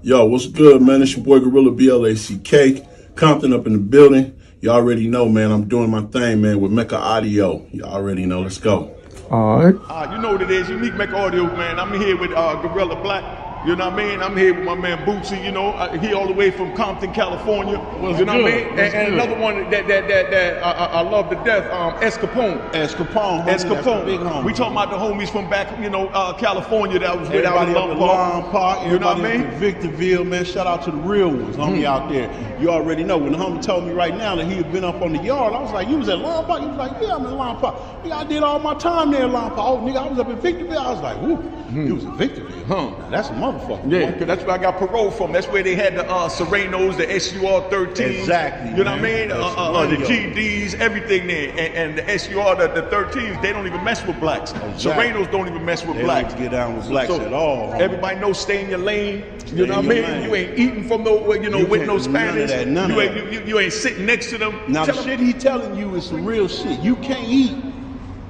Yo, what's good, man? It's your boy Guerilla, BLACK. Compton up in the building. You already know, man. I'm doing my thing, man, with Mecca Audio. You already know. Let's go. All right. You know what it is, Unique Mecca Audio, man. I'm here with Guerilla Black. You know what I mean? I'm here with my man Bootsie, you know, he all the way from Compton, California. You know what I mean? And another one that I love to death, Capone. Capone. Big homie. We talking about the homies from back, you know, California that was without a Long Park. You know what I mean? Victorville, man. Shout out to the real ones, homie out there. You already know. When the homie told me right now that he had been up on the yard, I was like, you was at Long Park? He was like, yeah, I'm in Long Park. Nigga, I did all my time there in Long Park. Oh, nigga, I was up in Victorville. I was like, whoop. He was in Victorville. Now, that's a motherfucker. Yeah, because that's where I got parole from. That's where they had the Serenos, the SUR 13s. Exactly. You know what I mean? The GDs, everything there. And the SUR, the 13s, they don't even mess with blacks. Exactly. Serenos don't even mess with blacks. They don't get down with blacks at all. Everybody knows stay in your lane. You know what I mean? You ain't eating from no, with no Spanish. None of that. You ain't sitting next to them. Now, the shit he telling you is some real shit. You can't eat.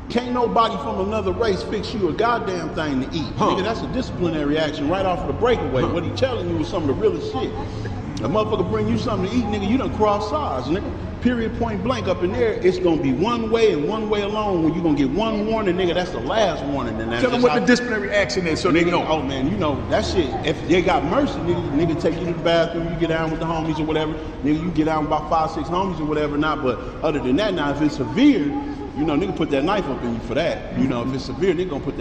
Can't nobody from another race fix you a goddamn thing to eat. Nigga, that's a disciplinary action right off of the breakaway. What he telling you is some of the realest shit. A motherfucker bring you something to eat, nigga, you done cross sides, nigga. Period, point blank up in there, it's gonna be one way and one way alone. When you gonna get one warning, nigga, that's the last warning. And that's tell them what the disciplinary action is so nigga, they know. Oh man, you know, that shit, if they got mercy, nigga take you to the bathroom, you get down with the homies or whatever, nigga, you get down with about 5, 6 homies or whatever, not, but other than that, now, if it's severe, you know, nigga put that knife up in you for that. You know, if it's severe, nigga gonna put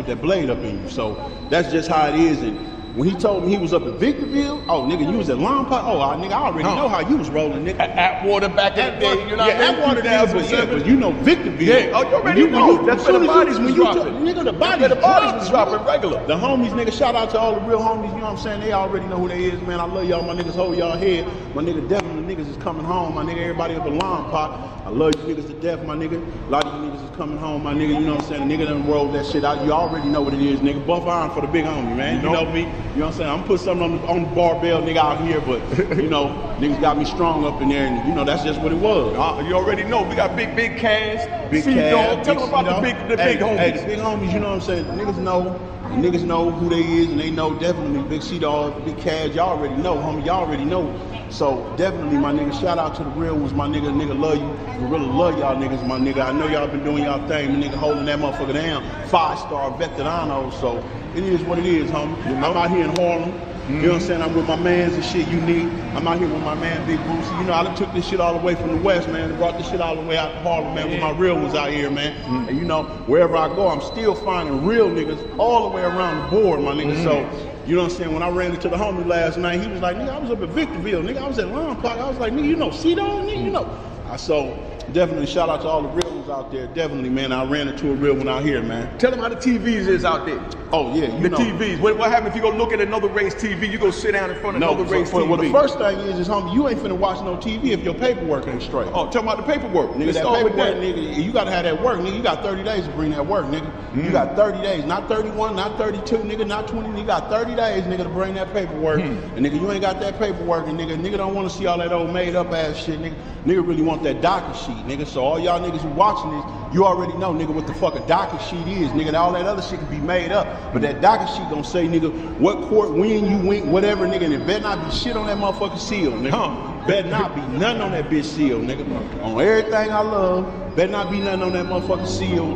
that blade up in you. So that's just how it is. And when he told me he was up in Victorville, oh nigga, you was at Long Park. Oh nigga, I already know how you was rolling, nigga. Atwater back in the day, you know. Yeah, Atwater days, but you know Victorville. Yeah, oh, you already know. That's where the bodies was dropping. Nigga, the bodies was dropping regular. The homies, nigga, shout out to all the real homies. You know what I'm saying? They already know who they is, man. I love y'all, my niggas. Hold y'all head. My nigga, definitely niggas is coming home. My nigga, everybody up in Long Park. I love you niggas to death, my nigga. A lot of you niggas is coming home, my nigga. You know what I'm saying? The nigga done rolled that shit out. You already know what it is, nigga. Buff iron for the big homie, man. You know me. You know what I'm saying? I'm put something on the barbell, nigga, out here, but you know, niggas got me strong up in there, and you know that's just what it was. You already know. We got big Cass, big Cass. Tell them about the big homies. Hey, the big homies. You know what I'm saying? The niggas know. The niggas know who they is, and they know definitely Big C-Dog, Big Cash. Y'all already know, homie. Y'all already know. So definitely, my nigga. Shout out to the real ones, my nigga. Nigga love you. Really love y'all niggas, my nigga. I know y'all been doing y'all thing. My nigga holding that motherfucker down. 5-star veterano. So it is what it is, homie. I'm out here in Harlem. You know what I'm saying? I'm with my mans and shit, Unique. I'm out here with my man, Big Bootsie. You know, I done took this shit all the way from the West, man, and brought this shit all the way out to Harlem, man, with my real ones out here, man. And you know, wherever I go, I'm still finding real niggas all the way around the board, my nigga. So, you know what I'm saying? When I ran into the homie last night, he was like, nigga, I was up at Victorville, nigga. I was at Long Park. I was like, nigga, you know C-Dog, nigga, you know. So, definitely shout out to all the real ones out there. Definitely, man, I ran into a real one out here, man. Tell them how the TVs is out there. Oh, yeah, you know. The TVs. What happens if you go look at another race TV, you go sit down in front of another race TV? Well, the first thing is, homie, you ain't finna watch no TV if your paperwork ain't straight. Oh, talking about the paperwork. Nigga, that paperwork, nigga, you gotta have that work, nigga. You got 30 days to bring that work, nigga. You got 30 days, not 31, not 32, nigga, not 20, nigga. You got 30 days, nigga, to bring that paperwork. And nigga, you ain't got that paperwork, and nigga don't wanna see all that old made up ass shit, nigga. Nigga really want that docket sheet, nigga. So all y'all niggas who watching this, you already know, nigga, what the fuck a docket sheet is, nigga. All that other shit can be made up, but that docket sheet gonna say, nigga, what court, when you went, whatever, nigga, and it better not be shit on that motherfucking seal, nigga. Better not be nothing on that bitch seal, nigga. On everything I love, better not be nothing on that motherfucking seal.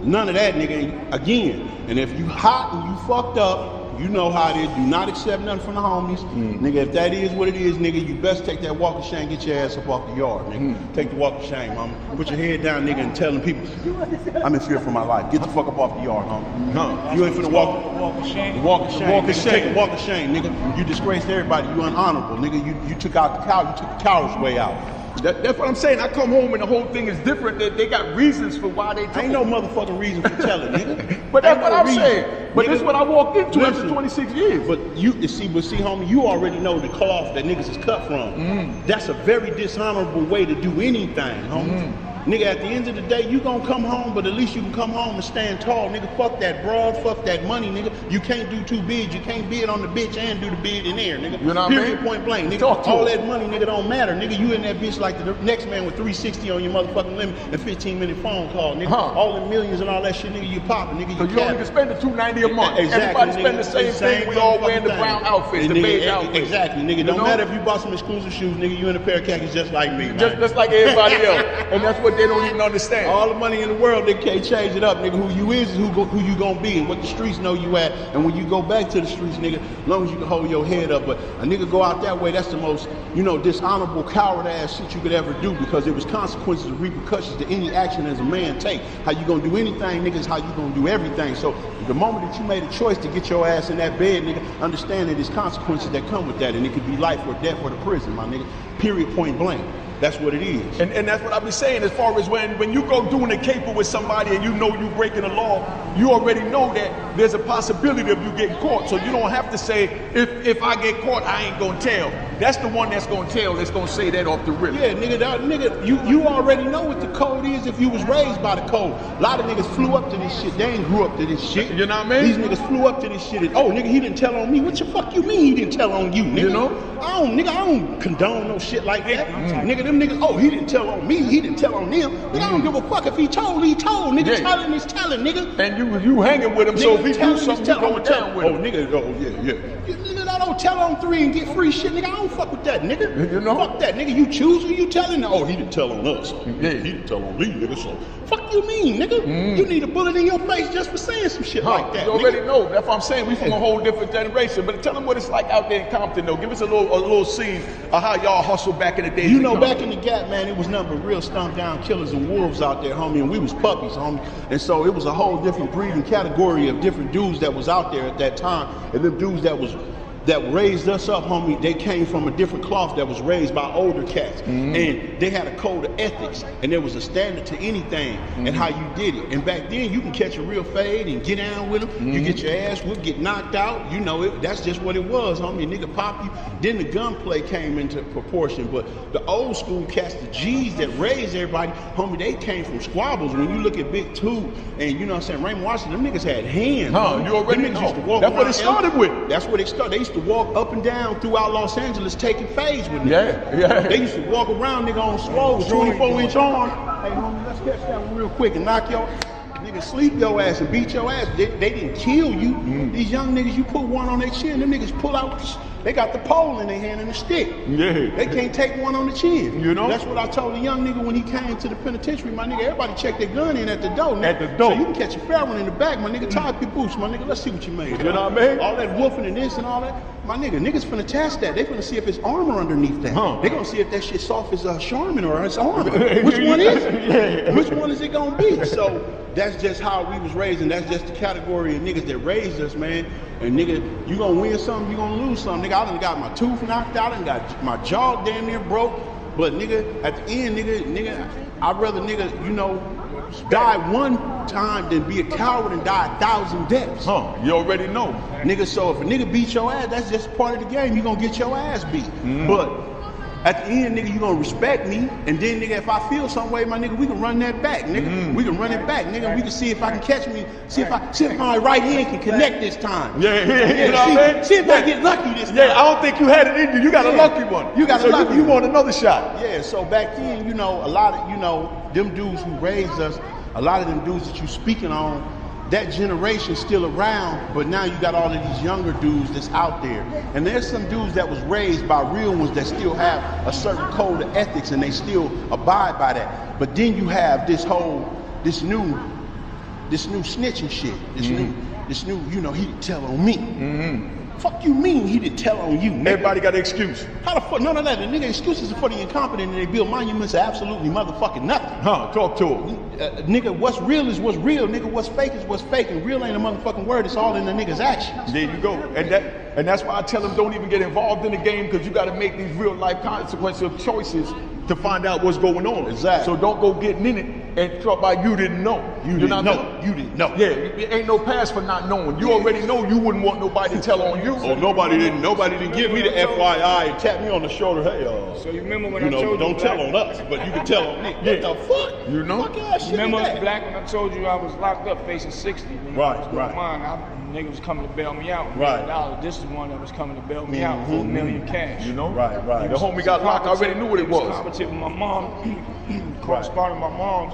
None of that, nigga, again. And if you hot and you fucked up, you know how it is. Do not accept nothing from the homies. Nigga, if that is what it is, nigga, you best take that walk of shame, get your ass up off the yard, nigga. Take the walk of shame, mama. Put your head down, nigga, and telling people, I'm in fear for my life. Get the fuck up off the yard, homie. You ain't finna walk of shame. Walk of shame. Walk of shame. Take a walk of shame, nigga. You disgraced everybody. You unhonorable, nigga. You took out the cow. You took the coward's way out. That's what I'm saying. I come home and the whole thing is different. They got reasons for why they took Ain't no motherfucking reason for telling, nigga. But that's what I'm saying. But this is what I walked into after 26 years. But see, homie, you already know the cloth that niggas is cut from. That's a very dishonorable way to do anything, homie. Nigga, at the end of the day, you gonna come home, but at least you can come home and stand tall. Nigga, fuck that broad, fuck that money, nigga. You can't do two bids. You can't bid on the bitch and do the bid in there, nigga. You know what I Period, mean? point blank, nigga. Talk to all him. that money, nigga, don't matter. Nigga, you in that bitch like the next man with 360 on your motherfucking limit and 15-minute phone call, nigga. All the millions and all that shit, nigga, you popping, nigga. So you only can spend the $290 a month. Exactly, Everybody spend the same thing. We all wearing the brown outfits, the beige outfits. Exactly, nigga. You Don't know? matter if you bought some exclusive shoes, nigga. You in a pair of khakis just like me, man. Just like everybody else. And that's what they don't even understand. All the money in the world, they can't change it up, nigga. Who you is who you gonna be, and what the streets know you at. And when you go back to the streets, nigga, as long as you can hold your head up. But a nigga go out that way, that's the most, dishonorable, coward ass shit you could ever do, because it was consequences and repercussions to any action as a man take. How you gonna do anything, nigga, is how you gonna do everything. So the moment that you made a choice to get your ass in that bed, nigga, understand that there's consequences that come with that, and it could be life or death or the prison, my nigga. Period, point blank. That's what it is. And that's what I be saying, as far as when you go doing a caper with somebody and you know you breaking the law, you already know that there's a possibility of you getting caught. So you don't have to say, if I get caught, I ain't gonna tell. That's the one that's gonna tell, that's gonna say that off the rip. Yeah, nigga, you already know what the code is if you was raised by the code. A lot of niggas flew up to this shit. They ain't grew up to this shit. You know what I mean? These niggas flew up to this shit and, oh, nigga, he didn't tell on me. What the fuck you mean he didn't tell on you, nigga? You know? I don't condone no shit like that. Nigga, them niggas, oh, he didn't tell on me, he didn't tell on them. Nigga, I don't give a fuck if he told, nigga. Yeah. Telling is telling, nigga. And you hanging with him, so if he do something, you I'm going down with him. Oh, nigga, yeah. Nigga, I don't tell on 3 and get free shit, nigga. I don't fuck with that, nigga. You know? Fuck that, nigga. You choose who you telling. Oh, he didn't tell on us. Yeah. He didn't tell on me, nigga. So, fuck you mean, nigga? You need a bullet in your face just for saying some shit like that, You already nigga. know. That's what I'm saying. We from a whole different generation. But tell them what it's like out there in Compton, though. Give us a little scene of how y'all hustled back in the days. You know, back in the Gap, man, it was nothing but real stumped down killers and wolves out there, homie, and we was puppies, homie. And so it was a whole different breeding category of different dudes that was out there at that time. And them dudes that raised us up, homie, they came from a different cloth that was raised by older cats. And they had a code of ethics, and there was a standard to anything and how you did it. And back then, you can catch a real fade and get down with them. You get your ass whooped, get knocked out. You know, that's just what it was, homie. Nigga pop you. Then the gunplay came into proportion. But the old school cats, the G's that raised everybody, homie, they came from squabbles. When you look at Big Two and, you know what I'm saying, Raymond Washington, them niggas had hands. Huh, you already them niggas know. used to walk That's what around it started with. That's what it started. They used to walk up and down throughout Los Angeles taking fades with niggas. Yeah. They used to walk around, nigga, on swole with 24-inch arms. Hey, homie, let's catch that one real quick and knock your nigga, sleep your ass and beat your ass. They didn't kill you. These young niggas, you put one on their chin, them niggas pull out, they got the pole in their hand and the stick. Yeah. They can't take one on the chin. You know? That's what I told the young nigga when he came to the penitentiary, my nigga. Everybody check their gun in at the door, nigga. At the door. So you can catch a fair one in the back, my nigga. Tie up your boots, my nigga. Let's see what you made. You know what I mean? All that woofing and this and all that. My nigga, niggas finna test that. They finna see if it's armor underneath that. They gonna see if that shit soft as Charmin or it's armor. Which one is it? Which one is it gonna be? So that's just how we was raised, and that's just the category of niggas that raised us, man. And nigga, you gonna win something, you gonna lose something. Nigga, I done got my tooth knocked out, and got my jaw damn near broke. But nigga, at the end, nigga, I'd rather nigga, you know, die one time than be a coward and die 1,000 deaths. You already know. Nigga, so if a nigga beat your ass, that's just part of the game. You gonna get your ass beat. But at the end, nigga, you gonna respect me, and then, nigga, if I feel some way, my nigga, we can run that back, nigga. We can run it back, nigga. We can see if I can catch me, see if my right hand can connect this time. You know what I mean? See if I get lucky this time. Yeah, I don't think you had it in you. You got a lucky one. You got a lucky you one. want another shot. Yeah, so back then, you know, a lot of, you know, them dudes who raised us, a lot of them dudes that you speaking on, that generation's still around, but now you got all of these younger dudes that's out there. And there's some dudes that was raised by real ones that still have a certain code of ethics and they still abide by that. But then you have this new snitching shit, this new, you know, he didn't tell on me. Fuck you mean he didn't tell on you, nigga? Everybody got an excuse. How the fuck? None of that. The nigga excuses are for the incompetent and they build monuments of absolutely motherfucking nothing. Talk to him. Nigga, what's real is what's real. Nigga, what's fake is what's fake. And real ain't a motherfucking word. It's all in the nigga's actions. There you go. And that's why I tell them don't even get involved in the game, because you got to make these real life consequential choices to find out what's going on. Exactly. So don't go getting in it and talk about you didn't know. You didn't know. Yeah, it ain't no pass for not knowing. You already know you wouldn't want nobody to tell on you. Oh, nobody didn't give me the FYI and tap me on the shoulder. Hey, so you remember when you I know, told you don't tell on us, but you can tell on me. What the fuck? You know? Fuck ass shit Remember, is that? Black, when I told you I was locked up facing 60? Right. Nigga was coming to bail me out. Right. $1 million. This is one that was coming to bail me out for $1 million cash. You know? Right. The homie got locked. I already knew what it was. Competent with my mom, corresponding with my mom.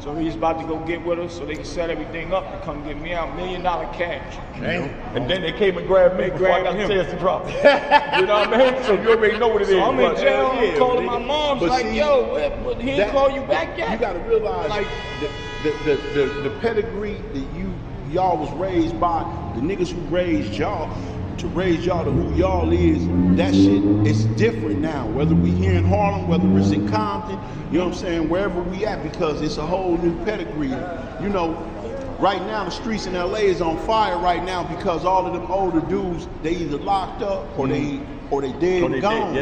So he's about to go get with us so they can set everything up and come get me out. $1 million cash. And then they came and grabbed me before I got the chance to drop it. You know what I mean? So you already know what it is. So I'm in jail, I'm calling nigga. my mom's But like, see, yo, he ain't call you back yet? You gotta realize, Like, the pedigree that y'all was raised by, the niggas who raised y'all, to raise y'all to who y'all is, that shit is different now. Whether we here in Harlem, whether it's in Compton, you know what I'm saying, wherever we at, because it's a whole new pedigree. You know, right now the streets in LA is on fire right now because all of them older dudes, they either locked up or they dead and gone.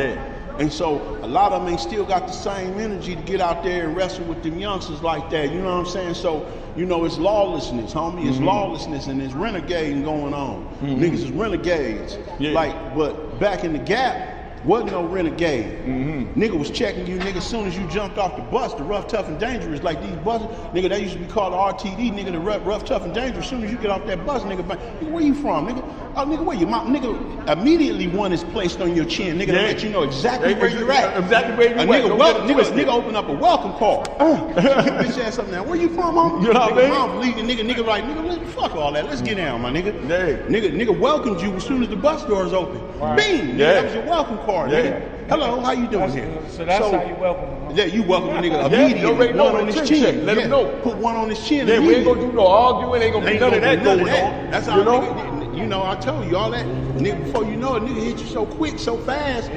And so a lot of them ain't still got the same energy to get out there and wrestle with them youngsters like that. You know what I'm saying? So, you know, it's lawlessness, homie. It's lawlessness and it's renegading going on. Niggas is renegades. Like, but back in the Gap, wasn't no renegade. Nigga was checking you, nigga, as soon as you jumped off the bus, the rough, tough, and dangerous. Like these buses, nigga, they used to be called the RTD, nigga, the rough, tough, and dangerous. As soon as you get off that bus, nigga, where you from, nigga? Oh, nigga, where you mom? Nigga, immediately one is placed on your chin, nigga, to let you know exactly where you're at. Exactly where you're at. Nigga open up a welcome card. Bitch ass up now. Where you from, homie? You know what I mean? Mom believe the nigga like, nigga, fuck all that. Let's get down, my nigga. Nigga welcomed you as soon as the bus doors open. Bing! Nigga, that was your welcome card, nigga. Hello, how you doing here? So that's how you welcome them. Yeah, you welcome a nigga immediately. You already know one on his chin. Let him know. Put one on his chin. Yeah, we ain't gonna do no arguing. Ain't gonna be none of that going on. That's how nigga, you know, I told you all that. Nigga, before you know it, nigga hit you so quick, so fast.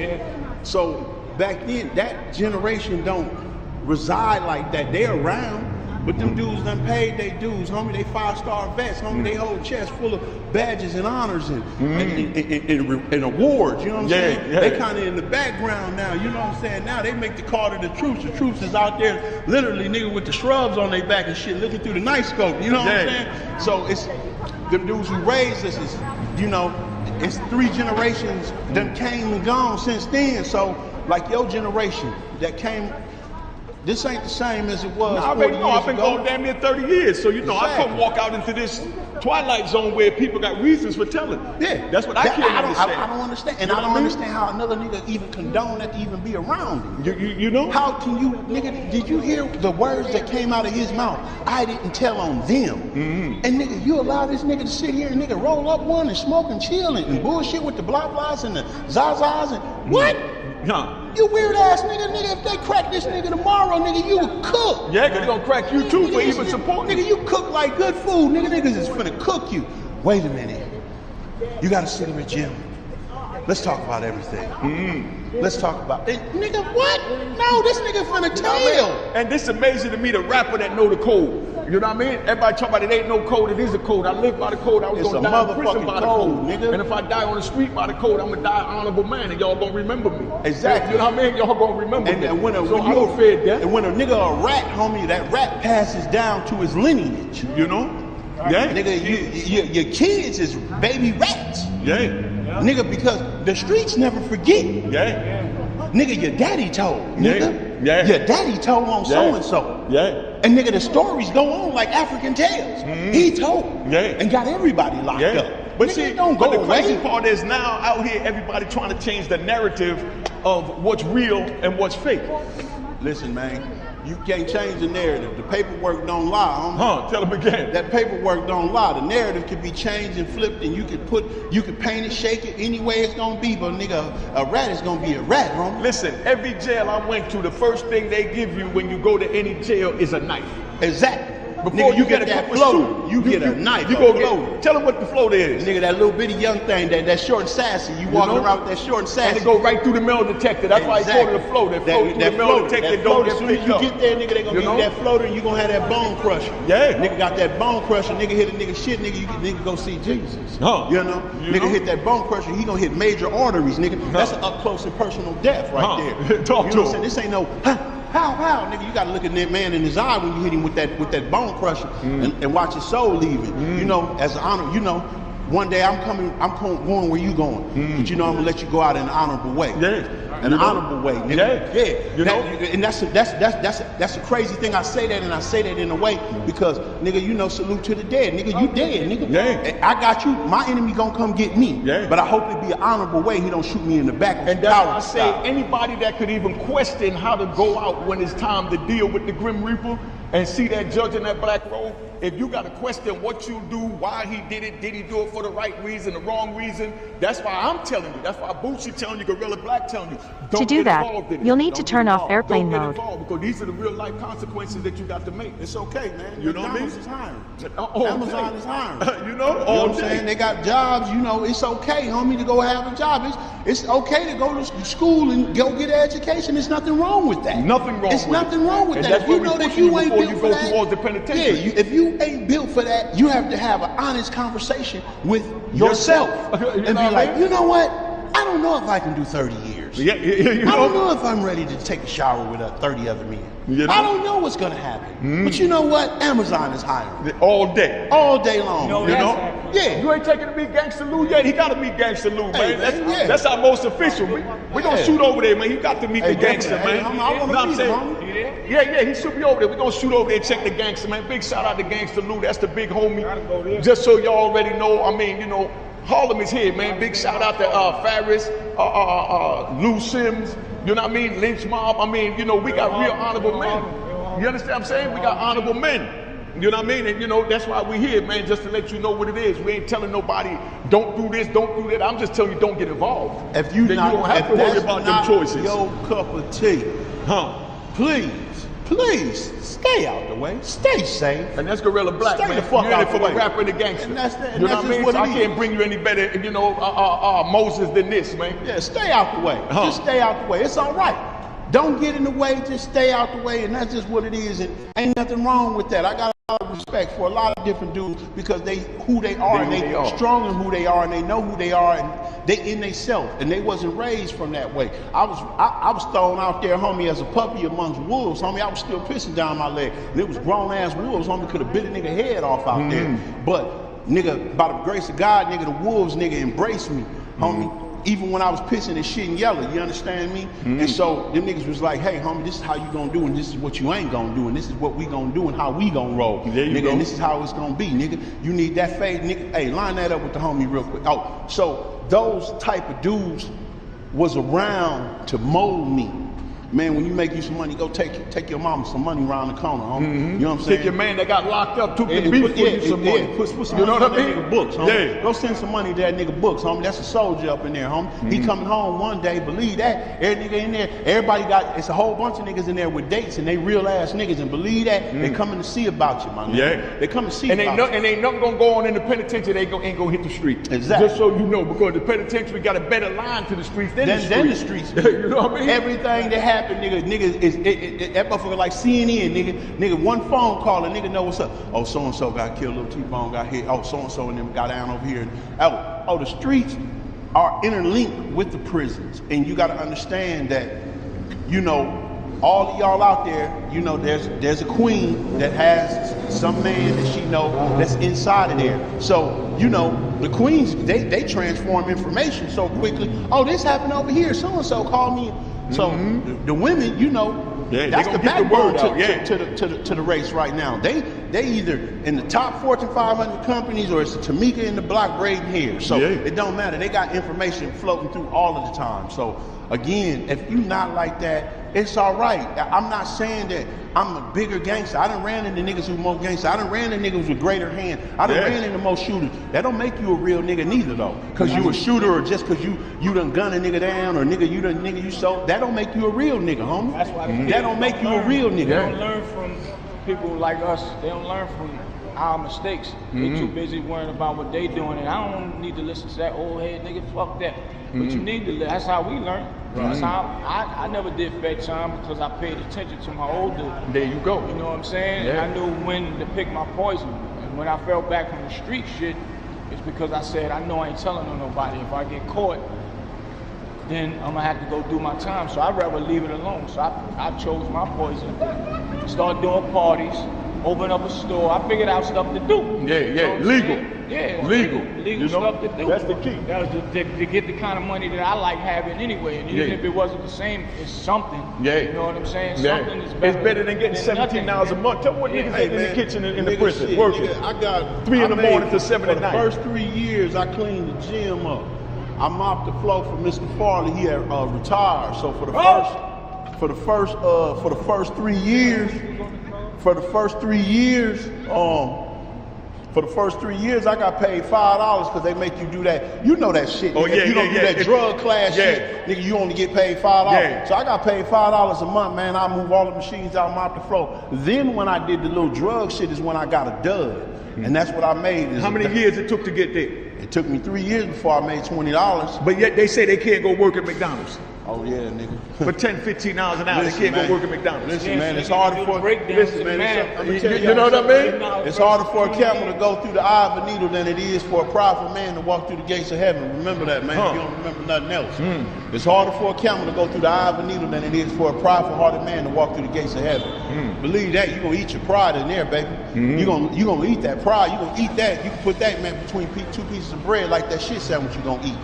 So back then, that generation don't reside like that. They around. But them dudes done paid their dues, homie. They 5-star vets, homie. They hold chests full of badges and honors and awards. You know what I'm saying? They kind of in the background now. You know what I'm saying? Now they make the call to the troops. The troops is out there, literally, nigga, with the shrubs on their back and shit, looking through the night scope. You know what I'm saying? So it's them dudes who raised us is, you know, it's 3 generations that came and gone since then. So like your generation that came. This ain't the same as it was 40 years ago. I've been going damn near 30 years, so you know, I come walk out into this twilight zone where people got reasons for telling. Yeah. That's what I can't understand. I don't understand. And I don't understand how another nigga even condone that to even be around him. You know? How can you, nigga, did you hear the words that came out of his mouth? I didn't tell on them. And nigga, you allow this nigga to sit here and nigga roll up one and smoke and chill and bullshit with the blah blahs and the zazas and what? You weird ass nigga, if they crack this nigga tomorrow, nigga, you would cook. Yeah, cause they gonna crack you too for even supporting. Nigga, you cook like good food. Niggas is finna cook you. Wait a minute. You got a cigarette, Jim? Let's talk about everything. Let's talk about it. Nigga, what? No, this nigga finna tell. And this is amazing to me, the rapper that know the code. You know what I mean? Everybody talk about it ain't no code, it is a code. I live by the code, I was gonna die in prison by the code. Nigga. And if I die on the street by the code, I'm gonna die an honorable man and y'all gonna remember me. Exactly. You know what I mean? Y'all gonna remember me. And when a nigga a rat, homie, that rat passes down to his lineage. You know? Yeah. Nigga, your kids is baby rats. Nigga, because the streets never forget. Nigga, your daddy told. Nigga. Your daddy told on so-and-so. And nigga, the stories go on like African tales. He told. And got everybody locked up. But nigga, see, don't go the away. crazy part is now out here, everybody trying to change the narrative of what's real and what's fake. Listen, man. You can't change the narrative. The paperwork don't lie, homie. Tell them again. That paperwork don't lie. The narrative can be changed and flipped, and you can paint it, shake it, any way it's gonna be. But nigga, a rat is gonna be a rat, homie. Listen, every jail I went to, the first thing they give you when you go to any jail is a knife. Exactly. Before you get that a floater, you get a knife. You go get. Tell them what the floater is. Nigga, that little bitty young thing, that short and sassy. You walking around with that short and sassy. And it go right through the metal detector. That's why he called it a floater. That float through the metal detector don't get picked up. You get there, nigga, they gonna give you that floater and you gonna have that bone crusher. Yeah. Nigga got that bone crusher, nigga hit a nigga shit, nigga go see Jesus. Huh. You know? Nigga hit that bone crusher, he gonna hit major arteries, nigga. That's an up close and personal death right there. Talk to him. This ain't no how, nigga. You gotta look at that man in his eye when you hit him with that bone crusher and watch his soul leaving. You know, as an honor, you know, one day I'm going where you going. But you know, I'm gonna let you go out in an honorable way. In an honorable way, nigga. Yeah. You know, and that's a crazy thing. I say that, and I say that in a way because, nigga, you know, salute to the dead, nigga. You dead, nigga. Yeah. I got you. My enemy gonna come get me. Yeah. But I hope it be an honorable way. He don't shoot me in the back. And that's why I say anybody that could even question how to go out when it's time to deal with the Grim Reaper and see that judge in that black robe, if you got to question what you do, why he did he do it for the right reason, the wrong reason, that's why I'm telling you. That's why Bootsie telling you, Guerilla Black telling you. To do that, you'll need to turn off airplane mode. Because these are the real life consequences that you got to make. It's okay, man. You know what I mean? Is hiring. Oh, Amazon is hiring. You know what I'm saying? They got jobs, you know, it's okay, homie, to go have a job. It's okay to go to school and go get an education. There's nothing wrong with that. Nothing wrong It's nothing wrong with that. If you know that you ain't built for that, towards the penitentiary. yeah, if you ain't built for that, you have to have an honest conversation with yourself. And be like, you know what? I don't know if I can do 30 years. Yeah, you know? I don't know if I'm ready to take a shower with 30 other men. You know? I don't know what's gonna happen. But you know what? Amazon is hiring. All day. All day long. You know? Yeah. You ain't taking to meet Gangsta Lou yet? He got to meet Gangsta Lou, Hey, man. man, That's our most official. We gonna shoot over there, man. He got to meet the gangster, definitely. man. I wanna Know what meet I'm him, saying? Yeah, he should be over there. We gonna shoot over there and check the gangster, man. Big shout out to Gangsta Lou. That's the big homie. Just so y'all already know, I mean, you know, Harlem is here, man. Big shout out to Farris, Lou Sims, you know what I mean? Lynch Mob. I mean, you know, we got real honorable men. You understand what I'm saying? We got honorable men. You know what I mean? And you know, that's why we're here, man, just to let you know what it is. We ain't telling nobody, don't do this, don't do that. I'm just telling you, don't get involved. If you then you don't have to worry about them choices. Your cup of tea, please stay out the way. Stay safe. And that's Guerilla Black, Stay man. the fuck You're out in it for the the way. rapper and the gangster. And that's the- you know that's what I mean? just So what I it can't is. bring you any better, you know, Moses than this, man. Yeah, stay out the way. Just stay out the way. It's all right. Don't get in the way. Just stay out the way, and that's just what it is. And ain't nothing wrong with that. I got a lot of respect for a lot of different dudes because who they are, and they strong in who they are, and they know who they are, and they in they self, and they wasn't raised from that way. I was thrown out there, homie, as a puppy amongst wolves, homie. I was still pissing down my leg, and it was grown ass wolves, homie. Could have bit a nigga head off out there, but nigga, by the grace of God, nigga, the wolves, nigga, embraced me, homie. Even when I was pissing and shit and yelling, you understand me? And so them niggas was like, hey, homie, this is how you gonna do, and this is what you ain't gonna do, and this is what we gonna do, and how we gonna roll, nigga. And this is how it's gonna be, nigga. You need that fade, nigga. Hey, line that up with the homie real quick. Oh, so those type of dudes was around to mold me. Man, when you make you some money, go take your mama some money around the corner, homie. You know what I'm saying? Take your man that got locked up, took the beef for you some money. Put some you know money what I in mean? that nigga books, homie. Yeah. Go send some money to that nigga books, homie. That's a soldier up in there, homie. He coming home one day, believe that. Every nigga in there, everybody got, it's a whole bunch of niggas in there with dates, and they real ass niggas, and believe that, they coming to see about you, my nigga. Yeah. They come to see about you. And ain't nothing gonna go on in the penitentiary, they ain't gonna hit the street. Exactly. Just so you know, because the penitentiary got a better line to the streets than the streets. You know what I mean? Everything that happened, nigga is that motherfucker like CNN, nigga. One phone call, a nigga know what's up. Oh, so and so got killed, little T-Bone got hit. Oh, so and so and them got down over here. Oh, the streets are interlinked with the prisons, and you got to understand that, you know, all of y'all out there, you know, there's a queen that has some man that she know that's inside of there. So, you know, the queens, they transform information so quickly. Oh, this happened over here. So and so called me. So the women, you know, that's the backbone to the race right now. They either in the top Fortune 500 companies, or it's a Tamika in the block braiding hair. So it don't matter. They got information floating through all of the time. So again, if you not like that, it's all right. I'm not saying that I'm a bigger gangster. I done ran into niggas who more gangster. I done ran into niggas with greater hand. I done ran into more shooters. That don't make you a real nigga neither though. Cause you a shooter, or just cause you done gun a nigga down, or nigga you so that don't make you a real nigga, homie. That's why that don't make you a real nigga. They don't learn from people like us, they don't learn from our mistakes. They too busy worrying about what they doing, and I don't need to listen to that old head nigga, fuck that. But you need to, that's how we learn. That's how, I never did fed time because I paid attention to my older. There you go. You know what I'm saying? Yeah. And I knew when to pick my poison. And when I fell back from the street shit, it's because I said, I know I ain't telling on nobody. If I get caught, then I'm gonna have to go do my time. So I'd rather leave it alone. So I chose my poison. Start doing parties, open up a store. I figured out stuff to do. Yeah, You know what I'm legal. saying? Yeah, Legal. Legal You know, stuff to do. that's the key. That was to get the kind of money that I like having anyway. And even if it wasn't the same, it's something. Yeah. You know what I'm saying? Yeah. Something is better. It's better than getting $17 a month. Tell me what niggas ain't in the kitchen in the prison working. Nigga, I got 3 in the morning to 7 at For night. the first 3 years, I cleaned the gym up. I mopped the floor for Mr. Farley. He had retired. So for the first 3 years, I got paid $5 because they make you do that. You know that shit. Oh, nigga. yeah, you don't do that drug class shit, nigga. You only get paid $5. Yeah. So I got paid $5 a month, man. I move all the machines out, mop the floor. Then when I did the little drug shit is when I got a dud, and that's what I made. How many years it took to get there? It took me 3 years before I made $20. But yet they say they can't go work at McDonald's. Oh yeah, nigga. For $10, $15 an hour, Listen, they can't man. go work at McDonald's. Listen, man, it's harder for breakdowns listen, and man. math. I'ma tell You know what I mean? It's harder for a camel to go through the eye of a needle than it is for a prideful man to walk through the gates of heaven. Remember that, man. If you don't remember nothing else. It's harder for a camel to go through the eye of a needle than it is for a prideful-hearted man to walk through the gates of heaven. Believe that. You're gonna eat your pride in there, baby. You're gonna eat that pride. You're gonna eat that. You can put that, man, between 2 pieces of bread like that shit sandwich you're gonna eat.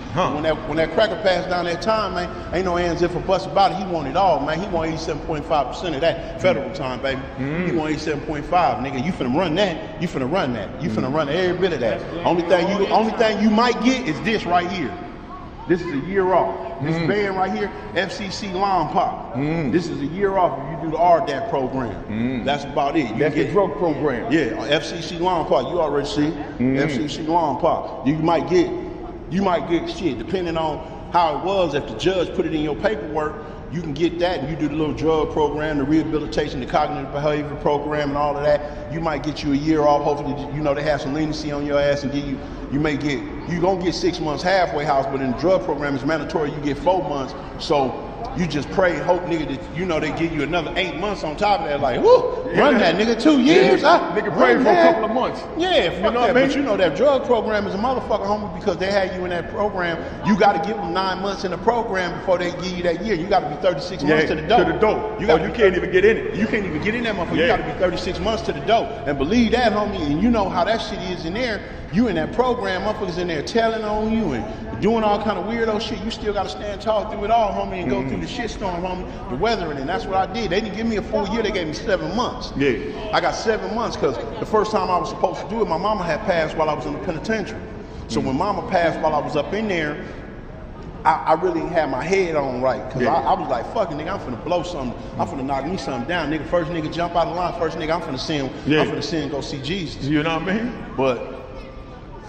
When that cracker passed down that time, man, ain't no ands if a bus about it. He want it all, man. He want 87.5% of that federal time, baby. He want 87.5, nigga. You finna run that. You finna run that. You finna run every bit of that. Only thing you might get is this right here. This is a year off. This band right here, FCC Lawn Pop. This is a year off if you do the RDAT program. That's about it. That's the drug program. Yeah, FCC Lawn Pop. You already see it. FCC Lawn Pop. You might get shit depending on how it was. If the judge put it in your paperwork, you can get that, and you do the little drug program, the rehabilitation, the cognitive behavior program, and all of that. You might get you a year off. Hopefully, you know, they have some leniency on your ass and give you. You gonna get 6 months halfway house, but in the drug program, it's mandatory. You get 4 months. So you just pray, hope, nigga, that you know they give you another 8 months on top of that. Like, whoo, run that, nigga, 2 years. Nigga pray for a couple of months. Yeah, fuck You know that. what I mean? But you know that drug program is a motherfucker, homie, because they had you in that program. You got to give them 9 months in the program before they give you that year. You got to be 36 months to the door. To the door. You can't even get in it. You can't even get in that motherfucker. Yeah. You got to be 36 months to the door. And believe that, homie, and you know how that shit is in there. You in that program, motherfuckers in there telling on you and doing all kind of weirdo shit. You still got to stand tall through it all, homie, and go through the shitstorm, homie, the weathering. And that's what I did. They didn't give me a full year. They gave me 7 months. Yeah. I got 7 months because the first time I was supposed to do it, my mama had passed while I was in the penitentiary. So when mama passed while I was up in there, I really had my head on right. Because I was like, fuck it, nigga, I'm finna blow something. I'm finna knock me something down. Nigga, first nigga jump out of line. First nigga, I'm finna send go see Jesus. You know what I mean? But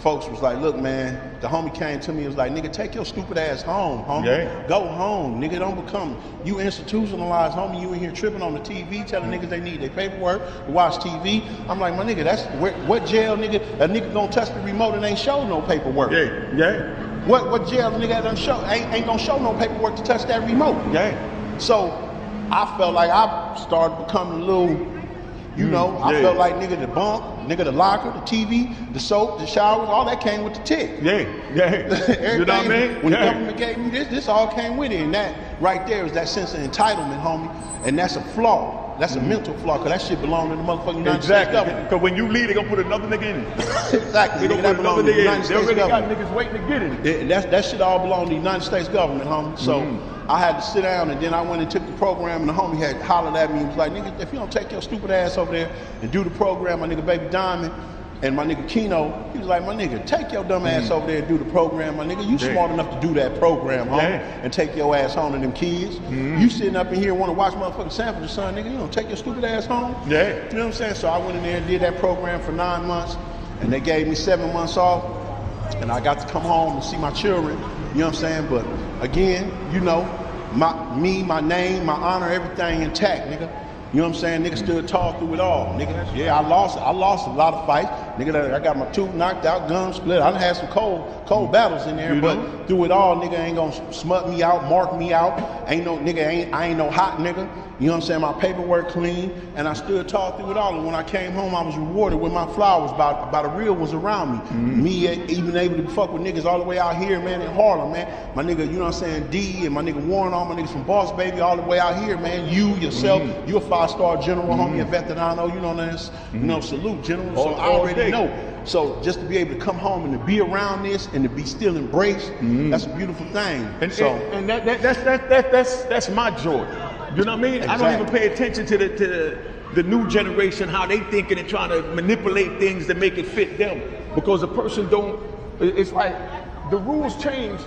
folks was like, look, man, the homie came to me and was like, nigga, take your stupid ass home, homie. Yeah. Go home. Nigga, don't become, you institutionalized, homie. You in here tripping on the TV, telling niggas they need their paperwork to watch TV. I'm like, my nigga, that's, what jail, nigga, a nigga gonna touch the remote and ain't show no paperwork. Yeah. What jail nigga done show, ain't gonna show no paperwork to touch that remote. Yeah. So I felt like I started becoming a little, you know, I felt like nigga the bunk, nigga the locker, the TV, the soap, the showers, all that came with the tick. Yeah. You know what I mean? When the government gave me this all came with it. And that right there is that sense of entitlement, homie. And that's a flaw. That's a mental flaw, because that shit belongs to the motherfucking United States government. Because when you leave, they're going to put another nigga in it. Exactly. They're going to put another nigga in it. They already got niggas waiting to get in it. That shit all belonged to the United States government, homie. So I had to sit down, and then I went and took the program, and the homie had hollered at me and was like, nigga, if you don't take your stupid ass over there and do the program, my nigga Baby Diamond and my nigga Keno, he was like, my nigga, take your dumb ass over there and do the program, my nigga. You smart enough to do that program, homie, and take your ass home to them kids. You sitting up in here want to watch motherfucking Sanford, son, nigga, you don't take your stupid ass home. Yeah. You know what I'm saying? So I went in there and did that program for 9 months, and they gave me 7 months off, and I got to come home and see my children, you know what I'm saying? But again, you know, my name, my honor, everything intact, nigga. You know what I'm saying? Nigga stood tall through it all, nigga. Yeah, I lost a lot of fights. Nigga, I got my tooth knocked out, gum split. I done had some cold battles in there, but through it all, nigga ain't gonna smut me out, mark me out. Ain't no nigga, I ain't no hot nigga. You know what I'm saying? My paperwork clean, and I stood tall through it all. And when I came home, I was rewarded with my flowers. About a real was around me. Me even able to fuck with niggas all the way out here, man, in Harlem, man. My nigga, you know what I'm saying? D and my nigga Warren, all my niggas from Boss Baby, all the way out here, man. You yourself, you a 5-star general, homie, a veterano. You know this. You know, salute, general. So I already know. So just to be able to come home and to be around this and to be still embraced, that's a beautiful thing. And so and that's my joy. You know what I mean? Exactly. I don't even pay attention to the new generation, how they thinking and trying to manipulate things to make it fit them. Because a person don't, it's like the rules change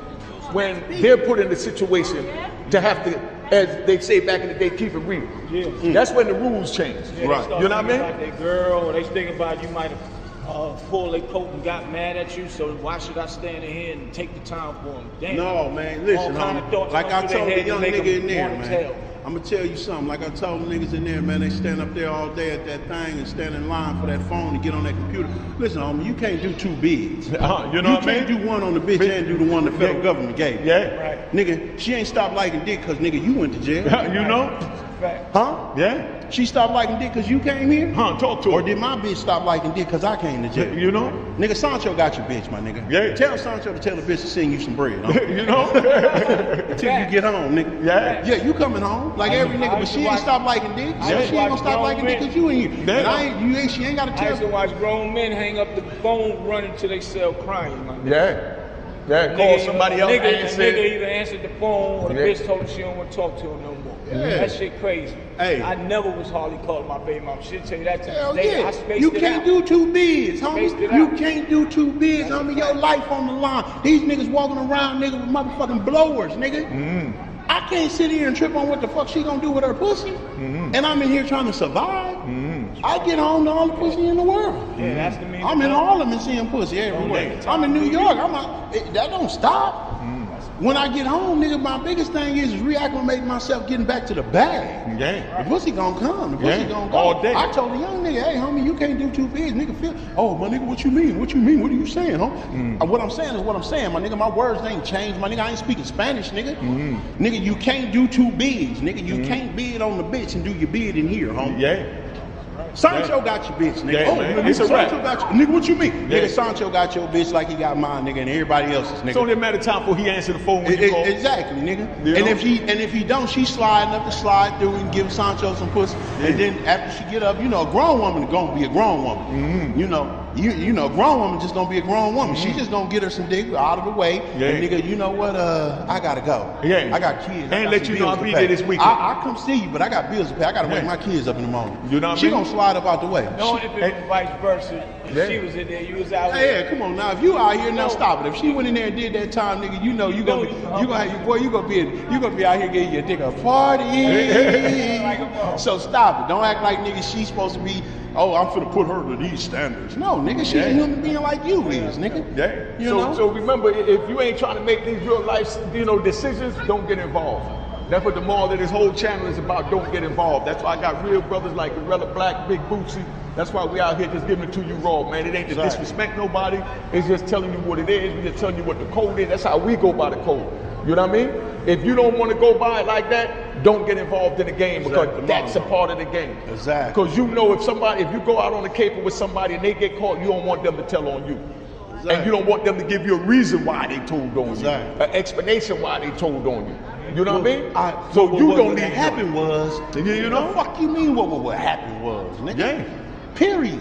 when they're put in the situation to have to, as they say back in the day, keep it real. Yeah. That's when the rules change. Yeah, right. You know what I mean? About their girl, or they thinking about you might have pulled their coat and got mad at you, so why should I stand in here and take the time for them? Damn. No, man, listen, like I told the young nigga in there, man. I'm gonna tell you something. Like I told the niggas in there, man, they stand up there all day at that thing and stand in line for that phone to get on that computer. Listen, homie, you can't do two bigs. You know you what I can't mean? do one on the bitch and do the one the federal government gave you. Yeah. Right. Nigga, she ain't stopped liking dick because, nigga, you went to jail. You know? Huh? Yeah. She stopped liking dick because you came here? Huh, talk to her. Or did my bitch stop liking dick because I came to jail? You know? Nigga, Sancho got your bitch, my nigga. Yeah. Tell Sancho to tell the bitch to send you some bread. Huh? You know? Until you get home, nigga. Yeah. Yeah, you coming home like every nigga, but she ain't stopped liking dick. So she ain't gonna stop liking dick because you in here. And she ain't gotta I used to tell. watch grown men hang up the phone, running to their cell crying, my nigga. Yeah. Yeah, call somebody else. Nigga either answered the phone or the bitch told her she don't want to talk to him no more. Yeah. That shit crazy. Hey. I never was hardly calling my baby mom. She'll tell you that to Hell this day. yeah. I spaced You it can't out. do two bids, homie. Spaced it You out. can't do two bids, That's homie. a Your fact. life on the line. These niggas walking around, nigga, with motherfucking blowers, nigga. I can't sit here and trip on what the fuck she gonna do with her pussy. And I'm in here trying to survive. I get home to all the pussy in the world. Yeah, that's the meaning. I'm in Harlem and seeing pussy everywhere. I'm in New York. That don't stop. When I get home, nigga, my biggest thing is reacclimating myself, getting back to the bag. Yeah. The pussy gonna come. The pussy gonna go. All day. I told the young nigga, hey, homie, you can't do two bids. Nigga, feel. Oh, my nigga, what you mean? What you mean? What are you saying, huh? What I'm saying is what I'm saying, my nigga. My words ain't changed, my nigga. I ain't speaking Spanish, nigga. Nigga, you can't do two bids, nigga. You can't bid on the bitch and do your bid in here, homie. Yeah. Sancho got your bitch, nigga. Yeah, Oh, man. nigga, It's a Sancho wrap. got you. Nigga, what you mean? Yeah. Nigga, Sancho got your bitch like he got mine, nigga, and everybody else's, nigga. It's only a matter of time before he answer the phone when you call. Exactly, nigga. You And know? if he don't, she sliding up the slide through and give Sancho some pussy. And then after she get up, you know, a grown woman is gonna be a grown woman. You know, you know, a grown woman just gonna be a grown woman. She just gonna get her some dick out of the way. Yeah. And nigga, you know what? I gotta go. Yeah. I got kids. I And got let some you know bills I'll to be pay. there this weekend. I come see you, but I got bills to pay. I gotta wake Yeah. my kids up in the morning. You know what I She mean? gonna slide up out the way. Knowing if it was vice versa, if Yeah. she was in there, you was out Hey, there. yeah, come on now. If you out here now, stop it. If she went in there and did that time, nigga, you know you gonna have your boy. You gonna be out here getting your dick a party. So stop it. Don't act like nigga she's supposed to be. Oh, I'm finna put her to these standards. No, nigga, she a human being like you is, nigga. Yeah. You know? So remember, if you ain't trying to make these real life, decisions, don't get involved. That's what the moral of this whole channel is about. Don't get involved. That's why I got real brothers like Guerilla Black, Big Bootsie. That's why we out here just giving it to you raw, man. It ain't to disrespect nobody. It's just telling you what it is. We just telling you what the code is. That's how we go by the code. You know what I mean? If you don't want to go by it like that, don't get involved in the game because that's a part of the game. Exactly. Because you know if you go out on the caper with somebody and they get caught, you don't want them to tell on you. Exactly. And you don't want them to give you a reason why they told on Exactly. you, an explanation why they told on you. You know what I mean? So So you what don't need happened was, you know? the fuck you mean what happened was, nigga? Yeah. Period.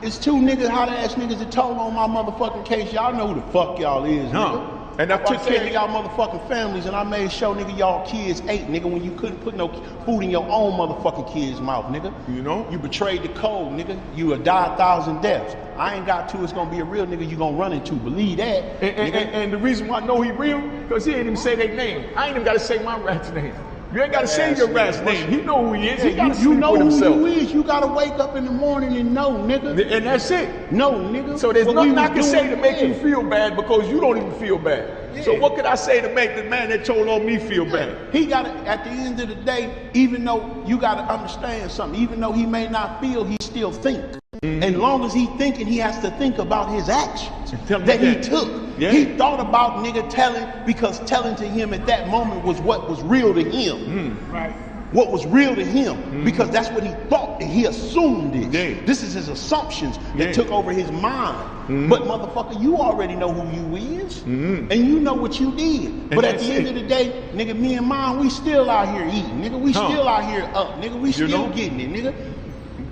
It's two niggas, hot ass niggas that told on my motherfucking case. Y'all know who the fuck y'all is, nigga. And I I took took care of y'all motherfucking families, and I made sure, nigga, y'all kids ate, nigga, when you couldn't put no food in your own motherfucking kids' mouth, nigga. You know? You betrayed the code, nigga. You would die 1,000 deaths. I ain't got to. It's gonna be a real nigga you gonna run into. Believe that, nigga. And the reason why I know he real, because he ain't even say their name. I ain't even got to say my rat's name. You ain't got to say your rat's name. He know who he is. He got to you sleep know with who himself. you is. You gotta wake up in the morning and know, nigga. And that's it. No, nigga. So there's What nothing we I was can say doing to make you then. feel bad because you don't even feel bad. So what could I say to make the man that told on me feel bad? He got to, at the end of the day, even though you got to understand something, even though he may not feel, he still think. And long as he thinking, he has to think about his actions that he took. Yeah. He thought about nigga telling, because telling to him at that moment was what was real to him. Right. What was real to him, because that's what he thought, and he assumed it. Yeah. This is his assumptions that took over his mind. But motherfucker, you already know who you is, and you know what you did. But at the end of the day, nigga, me and mine, we still out here eating, nigga. We still out here up, nigga. We still getting it, nigga.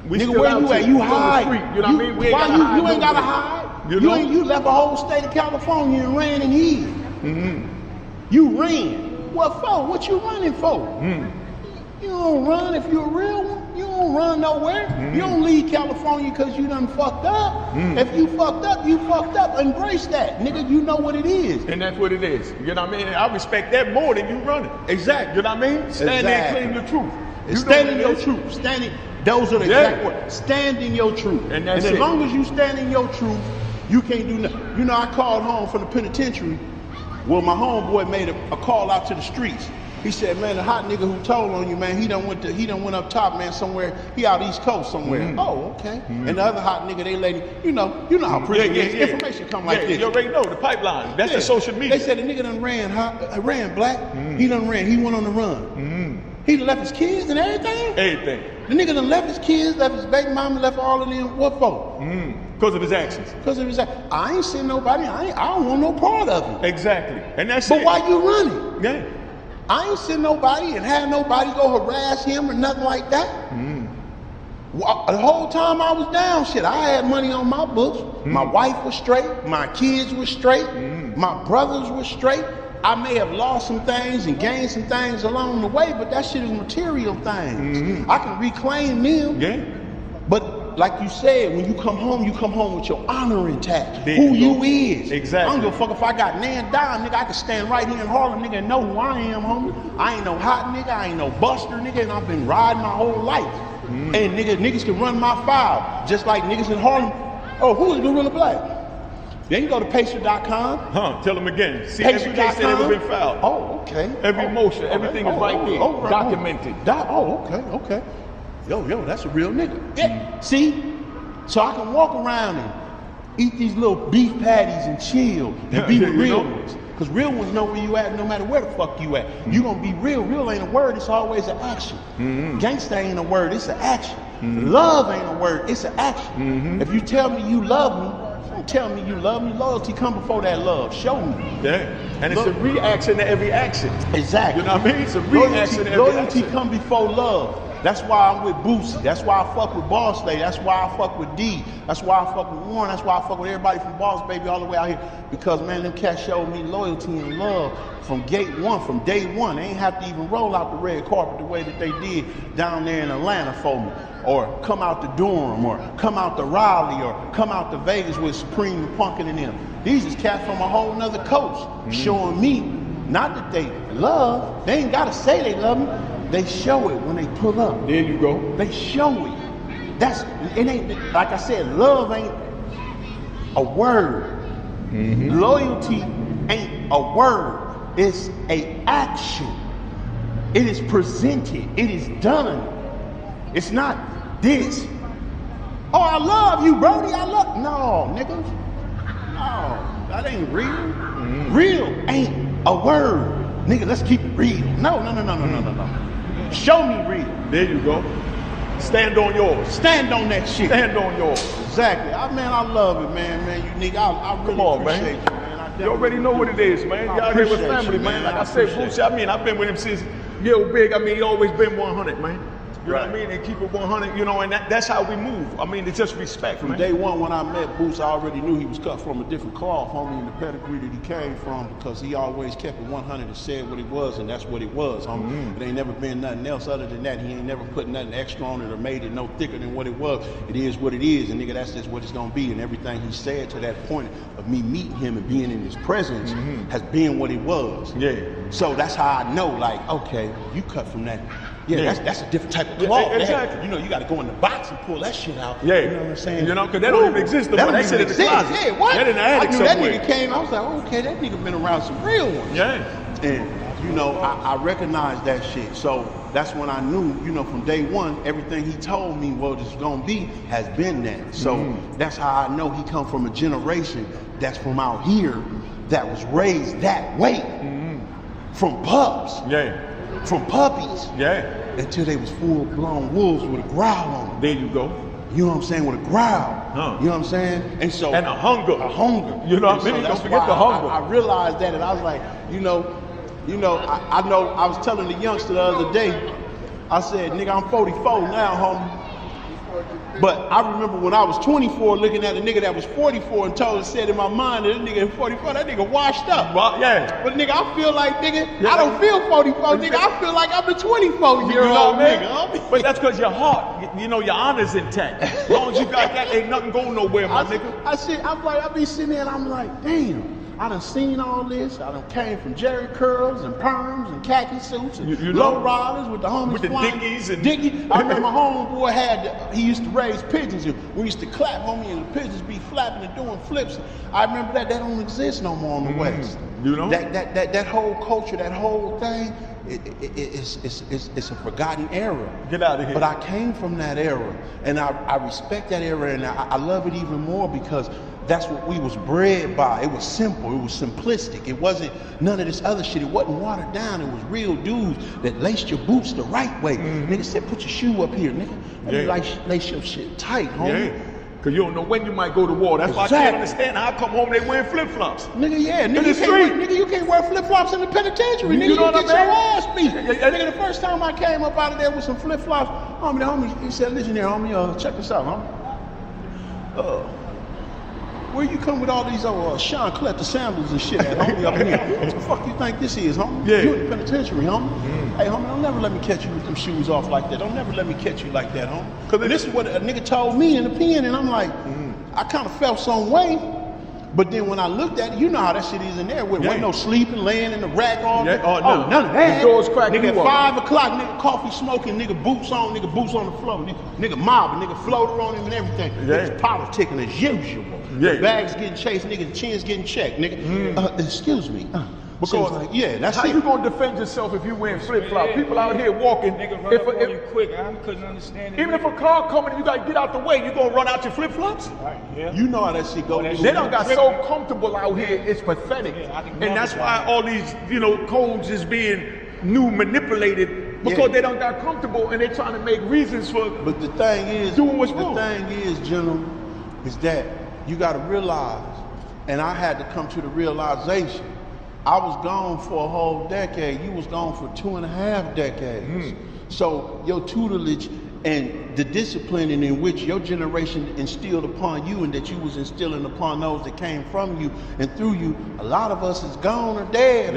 Nigga, where you at? You hide. You know what I mean? We ain't why gotta you ain't gotta hide. hide? You left a whole state of California and ran and hid. You ran. What for? What you running for? You don't run if you're a real one. You don't run nowhere. You don't leave California because you done fucked up. If you fucked up, you fucked up. Embrace that. Nigga, you know what it is. And that's what it is. You know what I mean? I respect that more than you running. Exactly. You know what I mean? Stand there and claim your truth. You Stand in know your truth. Stand in. Those are the exact words. Stand in your truth. And that's as it. long as you stand in your truth, you can't do nothing. You know, I called home from the penitentiary. Well, my homeboy made a call out to the streets. He said, man, the hot nigga who told on you, man, he done went up top, man, somewhere. He out East Coast somewhere. Oh, okay. And the other hot nigga, they lady, you know how prison is. Information come like this. You already know the pipeline. That's the social media. They said the nigga done ran black. He done ran. He went on the run. He done left his kids and everything. Everything. The nigga done left his kids, left his baby mama, left all of them. What for? Because of his actions. Because of his actions. I ain't seen nobody. I don't want no part of it. Exactly. And that's But it. why you running? Yeah. I ain't seen nobody and had nobody go harass him or nothing like that. The whole time I was down, shit, I had money on my books. My wife was straight. My kids were straight. My brothers were straight. I may have lost some things and gained some things along the way, but that shit is material things. I can reclaim them. Yeah. But like you said, when you come home with your honor intact. There Who you you go. is. Exactly. I don't give a fuck if I got nan down, nigga. I can stand right here in Harlem, nigga, and know who I am, homie. I ain't no hot nigga. I ain't no buster, nigga, and I've been riding my whole life. And niggas can run my file, just like niggas in Harlem. Oh, who is Guerilla Black? Then you go to pacer.com. Tell them again. See every case that ever been filed. Oh, okay. Every motion, everything is right there. Documented. Okay. Yo, that's a real nigga. Yeah. See? So I can walk around and eat these little beef patties and chill and be with real ones. Because real ones know where you at no matter where the fuck you at. You gonna be real. Real ain't a word, it's always an action. Gangsta ain't a word, it's an action. Love ain't a word, it's an action. If you tell me you love me, don't tell me you love me. Loyalty come before that love. Show me. Yeah. And it's a reaction to every action. Exactly. You know what I mean? It's a reaction to every loyalty action. come before love. That's why I'm with Bootsie. That's why I fuck with Boss Lady. That's why I fuck with D. That's why I fuck with Warren. That's why I fuck with everybody from Boss Baby all the way out here. Because, man, them cats showed me loyalty and love from day one. They ain't have to even roll out the red carpet the way that they did down there in Atlanta for me. Or come out to Durham, or come out to Raleigh, or come out to Vegas with Supreme and Punkin' and them. These is cats from a whole nother coast showing me, not that they love, they ain't gotta say they love me. They show it when they pull up. There you go. They show it. It ain't, like I said, love ain't a word. Loyalty ain't a word. It's a action. It is presented. It is done. It's not this. Oh, I love you, Brody. No, niggas. No, that ain't real. Real ain't a word. Nigga, let's keep it real. No. Show me real. There you go. Stand on yours. Stand on that shit. Stand on yours. Exactly. I love it, man. Unique. I really Come on, appreciate man. you, man. You already know what it is, man. I Y'all here with appreciate family, you, man. man. Like I I said, appreciate Bootsie, I've been with him since Yo Big. He always been 100, man. You know what I Right. mean? And keep it 100, you know, and that's how we move. I mean, it's just respect, From man. day one when I met Boots, I already knew he was cut from a different cloth, homie, in the pedigree that he came from, because he always kept it 100 and said what it was, and that's what it was, homie. It ain't never been nothing else other than that. He ain't never put nothing extra on it or made it no thicker than what it was. It is what it is, and nigga, that's just what it's gonna be. And everything he said to that point of me meeting him and being in his presence has been what it was. Yeah. So that's how I know, like, okay, you cut from that Yeah, that's a different type of cloth. Yeah, exactly. You know, you got to go in the box and pull that shit out. Yeah. You know what I'm saying? You know, because that don't even exist no more. That shit in the closet. Yeah, what? That in the attic I knew somewhere. that nigga came, I was like, okay, that nigga been around some real ones. Yeah. And, you know, I recognized that shit. So that's when I knew, you know, from day one, everything he told me what it's gonna be has been that. So that's how I know he come from a generation that's from out here that was raised that way. From pups. Yeah. From puppies. Yeah. Until they was full-blown wolves with a growl on them. There you go. You know what I'm saying? With a growl. Huh. You know what I'm saying? And so And a hunger. A hunger. You know what I And mean? so Don't that's forget why the hunger. I realized that, and I was like, I know I was telling the youngster the other day, I said, nigga, I'm 44 now, homie. But I remember when I was 24 looking at a nigga that was 44 and said in my mind that nigga 44, that nigga washed up. Well, yeah. But nigga, I feel like, nigga, I don't feel 44, nigga, I feel like I'm a 24-year-old nigga. But that's because your heart, you know, your honor's intact. As long as you got that, ain't nothing going nowhere, my nigga. I be sitting there and I'm like, damn. I done seen all this. I done came from Jerry curls and perms and khaki suits and you low know, riders with the homies with the flying. Dickies and Dickie. I remember my homeboy he used to raise pigeons. We used to clap, homie, and the pigeons be flapping and doing flips. I remember that don't exist no more on the West. You know? That whole culture, that whole thing, it's a forgotten era. Get out of here. But I came from that era, and I respect that era, and I love it even more because that's what we was bred by. It was simple. It was simplistic. It wasn't none of this other shit. It wasn't watered down. It was real dudes that laced your boots the right way. Nigga said, put your shoe up here, nigga. Lace your shit tight, homie. Yeah. Cause you don't know when you might go to war. That's why I can't understand how I come home they wearing flip-flops. Nigga, yeah. Nigga, you can't wear flip-flops in the penitentiary. Nigga, You know what get your I ass beat. Nigga, the first time I came up out of there with some flip-flops, homie, he said, listen here, homie, check this out, homie. Where you come with all these Sean Collector sandals and shit at, homie, up in here? What the fuck you think this is, homie? Yeah. You in the penitentiary, homie. Hey, homie, don't never let me catch you with them shoes off like that. Don't never let me catch you like that, homie. Cause this is what a nigga told me in the pen, and I'm like, I kind of felt some way. But then when I looked at it, you know how that shit is in there. Wasn't no sleeping, laying in the rack all day. No. None of that. The doors cracking. Nigga, at 5 o'clock, nigga, coffee smoking, nigga, boots on the floor. Nigga mobbing, nigga, floater on him and everything. Yeah. Niggas politicking as usual. Yeah. The bags getting chased, nigga, the chin's getting checked, nigga. Excuse me. Because, like, yeah, that's how it. you gonna defend yourself if you wearing flip-flops? People out here walking. Nigga run up on you quick. I couldn't understand it. Even if a car coming, you gotta get out the way. You gonna run out your flip-flops? Right, yeah. You know how that shit goes. They done got so comfortable out here, it's pathetic. And that's why all these, codes is being manipulated because they done got comfortable and they're trying to make reasons for. But the thing is, doing what's wrong. The thing is, gentlemen, is that you got to realize, and I had to come to the realization. I was gone for a whole decade. You was gone for 2.5 decades. So your tutelage and the discipline in which your generation instilled upon you and that you was instilling upon those that came from you and through you, a lot of us is gone or dead.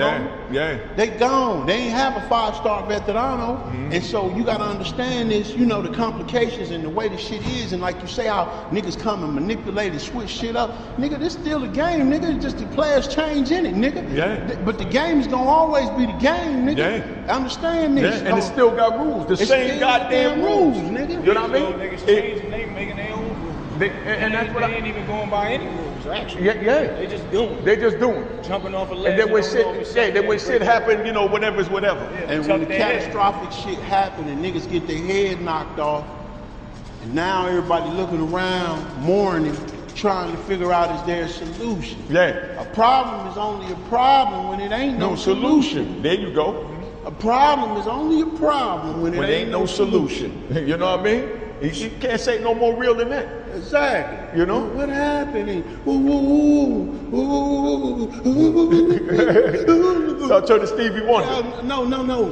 Yeah. They gone. They ain't have a 5-star veterano. And so you got to understand this, the complications and the way the shit is. And like you say, how niggas come and manipulate and switch shit up. Nigga, this still a game, nigga. Just the players change in it, nigga. Yeah. But the game is going to always be the game, nigga. Yeah. Understand this. Yeah. And it still got rules. The same goddamn rules. Nigga. You know what I mean? Niggas changing, they making their own rules. They ain't even going by any rules, actually. Yeah. They just doing. They just doing. Jumping off a ledge. And then when shit happen, whatever's whatever. Yeah, And when the catastrophic shit happen and niggas get their head knocked off, and now everybody looking around, mourning, trying to figure out is there a solution. Yeah. A problem is only a problem when it ain't no solution. There you go. A problem is only a problem when it ain't no solution. You know what I mean? You can't say no more real than that. Exactly. What happened? So turn to Stevie Wonder. No.